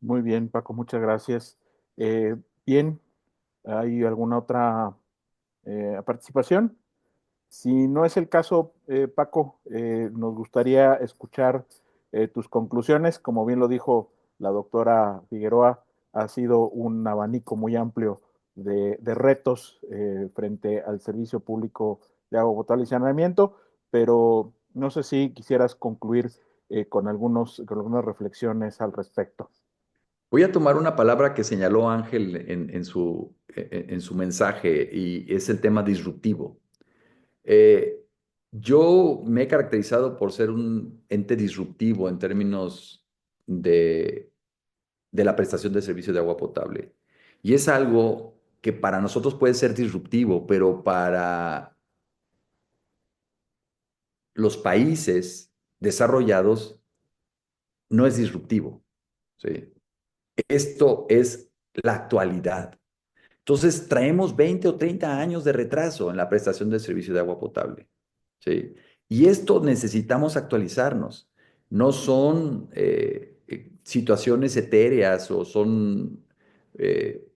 Muy bien, Paco, muchas gracias. Eh, Bien, ¿hay alguna otra participación? Si no es el caso, Paco, nos gustaría escuchar tus conclusiones. Como bien lo dijo la doctora Figueroa, ha sido un abanico muy amplio de retos frente al servicio público de agua potable y saneamiento, pero no sé si quisieras concluir con algunas reflexiones al respecto. Voy a tomar una palabra que señaló Ángel en su mensaje y es el tema disruptivo. Eh, yo me he caracterizado por ser un ente disruptivo en términos de la prestación de servicio de agua potable. Y es algo que para nosotros puede ser disruptivo, pero para los países desarrollados no es disruptivo, ¿sí? Esto es la actualidad. Entonces, traemos 20 o 30 años de retraso en la prestación del servicio de agua potable, ¿sí? Y esto necesitamos actualizarnos. No son situaciones etéreas o son eh,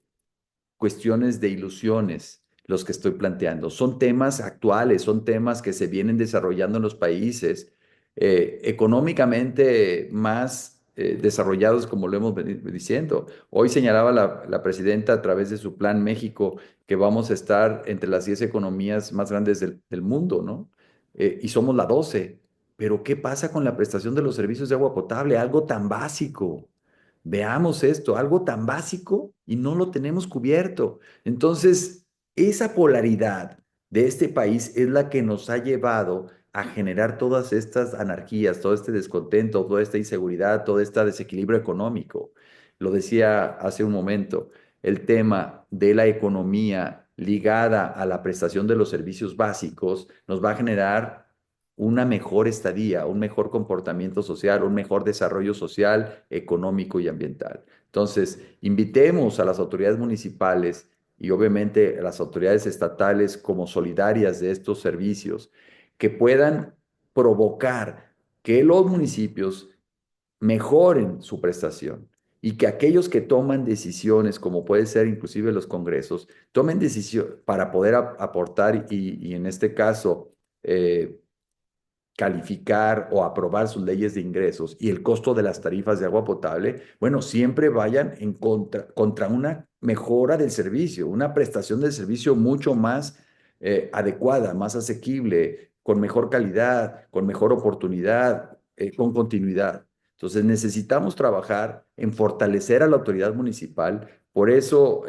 cuestiones de ilusiones los que estoy planteando. Son temas actuales, son temas que se vienen desarrollando en los países económicamente más desarrollados, como lo hemos venido diciendo. Hoy señalaba la presidenta a través de su Plan México que vamos a estar entre las 10 economías más grandes del mundo, ¿no? Y somos la 12. Pero ¿qué pasa con la prestación de los servicios de agua potable? Algo tan básico. Veamos esto, algo tan básico y no lo tenemos cubierto. Entonces, esa polaridad de este país es la que nos ha llevado a generar todas estas anarquías, todo este descontento, toda esta inseguridad, todo este desequilibrio económico. Lo decía hace un momento, el tema de la economía ligada a la prestación de los servicios básicos nos va a generar una mejor estadía, un mejor comportamiento social, un mejor desarrollo social, económico y ambiental. Entonces, invitemos a las autoridades municipales y obviamente las autoridades estatales como solidarias de estos servicios, que puedan provocar que los municipios mejoren su prestación y que aquellos que toman decisiones, como puede ser inclusive los congresos, tomen decisión para poder aportar y en este caso calificar o aprobar sus leyes de ingresos y el costo de las tarifas de agua potable, bueno, siempre vayan en contra una mejora del servicio, una prestación del servicio mucho más adecuada, más asequible, con mejor calidad, con mejor oportunidad, con continuidad. Entonces necesitamos trabajar en fortalecer a la autoridad municipal. Por eso,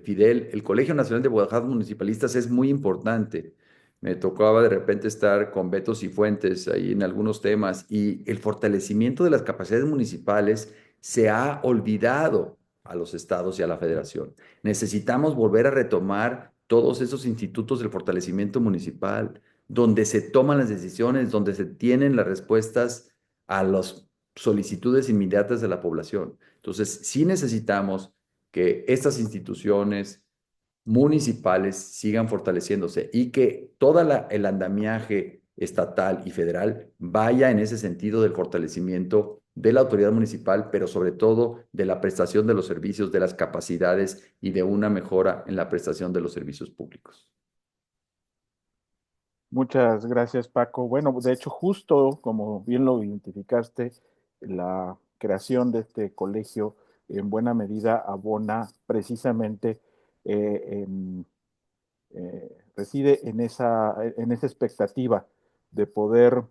Fidel, el Colegio Nacional de Abogados Municipalistas es muy importante. Me tocaba de repente estar con Beto Cifuentes ahí en algunos temas y el fortalecimiento de las capacidades municipales se ha olvidado a los estados y a la federación. Necesitamos volver a retomar todos esos institutos del fortalecimiento municipal, donde se toman las decisiones, donde se tienen las respuestas a las solicitudes inmediatas de la población. Entonces, sí necesitamos que estas instituciones municipales sigan fortaleciéndose y que todo el andamiaje estatal y federal vaya en ese sentido del fortalecimiento de la autoridad municipal, pero sobre todo de la prestación de los servicios, de las capacidades y de una mejora en la prestación de los servicios públicos. Muchas gracias, Paco. Bueno, de hecho, justo como bien lo identificaste, la creación de este colegio en buena medida abona precisamente en reside en esa expectativa de poder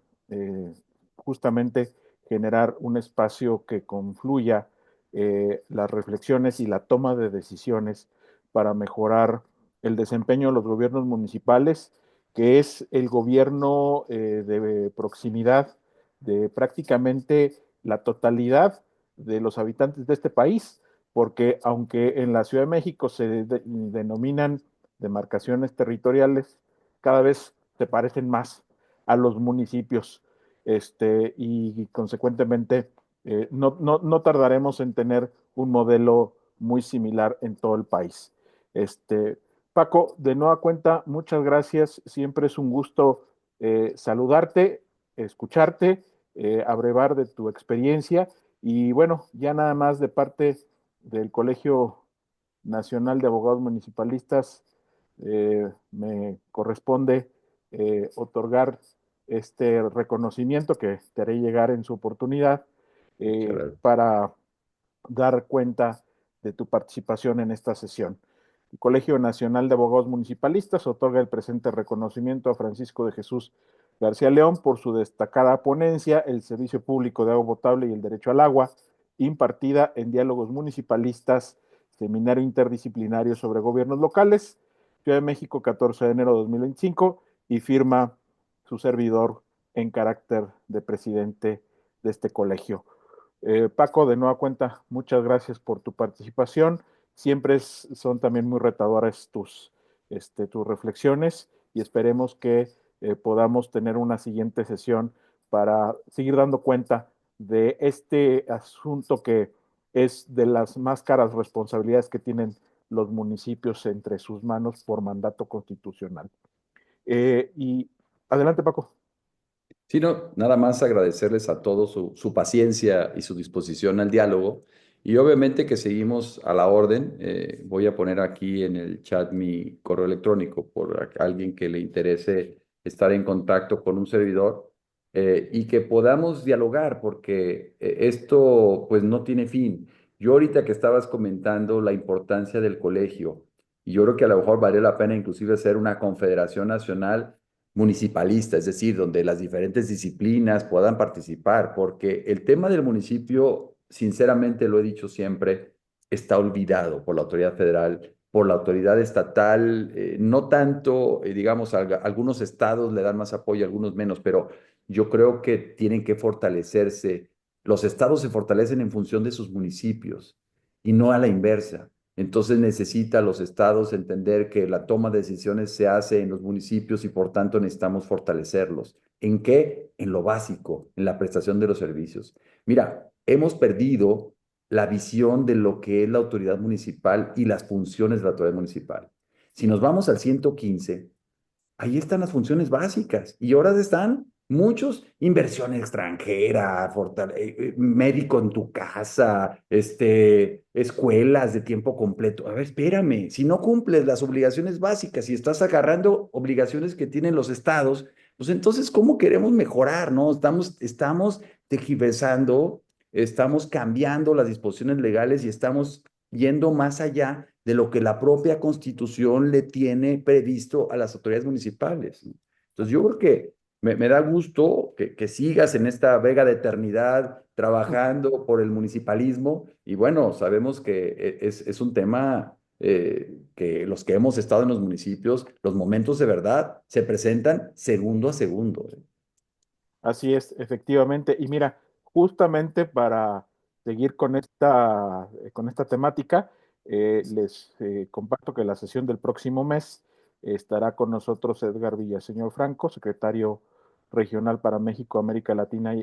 justamente generar un espacio que confluya las reflexiones y la toma de decisiones para mejorar el desempeño de los gobiernos municipales, que es el gobierno de proximidad de prácticamente la totalidad de los habitantes de este país, porque aunque en la Ciudad de México se denominan demarcaciones territoriales, cada vez se parecen más a los municipios, y consecuentemente no tardaremos en tener un modelo muy similar en todo el país. Paco, de nueva cuenta, muchas gracias. Siempre es un gusto saludarte, escucharte, abrevar de tu experiencia y bueno, ya nada más de parte del Colegio Nacional de Abogados Municipalistas, me corresponde otorgar este reconocimiento que te haré llegar en su oportunidad para dar cuenta de tu participación en esta sesión. El Colegio Nacional de Abogados Municipalistas otorga el presente reconocimiento a Francisco de Jesús García León por su destacada ponencia, el servicio público de agua potable y el derecho al agua, impartida en diálogos municipalistas, seminario interdisciplinario sobre gobiernos locales, Ciudad de México, 14 de enero de 2025, y firma su servidor en carácter de presidente de este colegio. Paco, de nueva cuenta, muchas gracias por tu participación. Siempre son también muy retadoras tus reflexiones y esperemos que podamos tener una siguiente sesión para seguir dando cuenta de este asunto que es de las más caras responsabilidades que tienen los municipios entre sus manos por mandato constitucional. Y adelante, Paco. Sí, no, nada más agradecerles a todos su paciencia y su disposición al diálogo. Y obviamente que seguimos a la orden. Voy a poner aquí en el chat mi correo electrónico por alguien que le interese estar en contacto con un servidor y que podamos dialogar, porque esto pues no tiene fin. Yo ahorita que estabas comentando la importancia del colegio, y yo creo que a lo mejor vale la pena inclusive hacer una confederación nacional municipalista, es decir, donde las diferentes disciplinas puedan participar, porque el tema del municipio, sinceramente lo he dicho siempre, está olvidado por la autoridad federal, por la autoridad estatal, no tanto, digamos, algunos estados le dan más apoyo, algunos menos, pero yo creo que tienen que fortalecerse. Los estados se fortalecen en función de sus municipios y no a la inversa. Entonces necesita los estados entender que la toma de decisiones se hace en los municipios y por tanto necesitamos fortalecerlos. ¿En qué? En lo básico, en la prestación de los servicios. Mira, hemos perdido la visión de lo que es la autoridad municipal y las funciones de la autoridad municipal. Si nos vamos al 115, ahí están las funciones básicas y ahora están muchos, inversión extranjera, médico en tu casa, escuelas de tiempo completo. A ver, espérame, si no cumples las obligaciones básicas y estás agarrando obligaciones que tienen los estados, pues entonces, ¿cómo queremos mejorar, no? Estamos tergiversando, estamos cambiando las disposiciones legales y estamos yendo más allá de lo que la propia Constitución le tiene previsto a las autoridades municipales, ¿no? Entonces, yo creo que me da gusto que sigas en esta vega de eternidad trabajando por el municipalismo y bueno, sabemos que es un tema que los que hemos estado en los municipios, los momentos de verdad se presentan segundo a segundo, ¿eh? Así es, efectivamente. Y mira, justamente para seguir con esta temática, les comparto que la sesión del próximo mes estará con nosotros Edgar Villaseñor Franco, secretario regional para México, América Latina,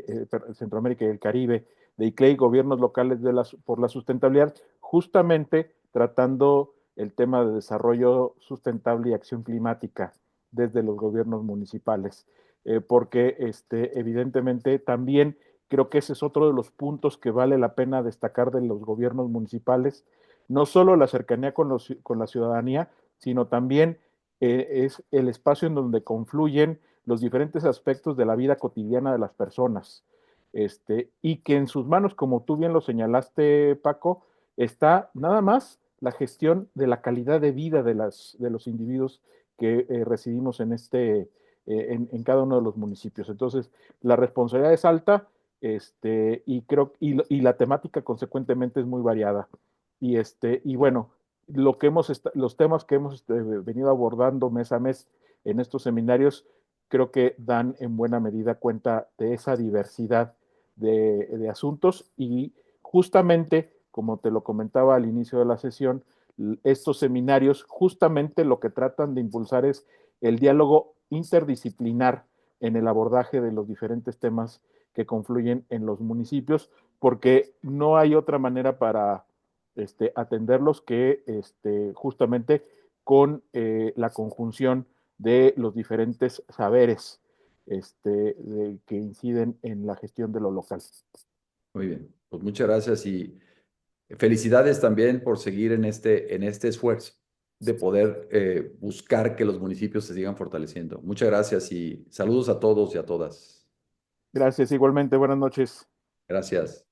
Centroamérica y el Caribe de ICLEI, Gobiernos Locales por la Sustentabilidad, justamente tratando el tema de desarrollo sustentable y acción climática desde los gobiernos municipales, porque evidentemente también creo que ese es otro de los puntos que vale la pena destacar de los gobiernos municipales, no solo la cercanía con la ciudadanía, sino también es el espacio en donde confluyen los diferentes aspectos de la vida cotidiana de las personas. Y que en sus manos, como tú bien lo señalaste, Paco, está nada más la gestión de la calidad de vida de los individuos que residimos en cada uno de los municipios. Entonces, la responsabilidad es alta, y la temática consecuentemente es muy variada. Y bueno, los temas que hemos venido abordando mes a mes en estos seminarios, creo que dan en buena medida cuenta de esa diversidad de asuntos y justamente, como te lo comentaba al inicio de la sesión, estos seminarios justamente lo que tratan de impulsar es el diálogo interdisciplinar en el abordaje de los diferentes temas que confluyen en los municipios, porque no hay otra manera para atenderlos que justamente con la conjunción de los diferentes saberes que inciden en la gestión de lo local. Muy bien, pues muchas gracias y felicidades también por seguir en este esfuerzo de poder buscar que los municipios se sigan fortaleciendo. Muchas gracias y saludos a todos y a todas. Gracias, igualmente, buenas noches. Gracias.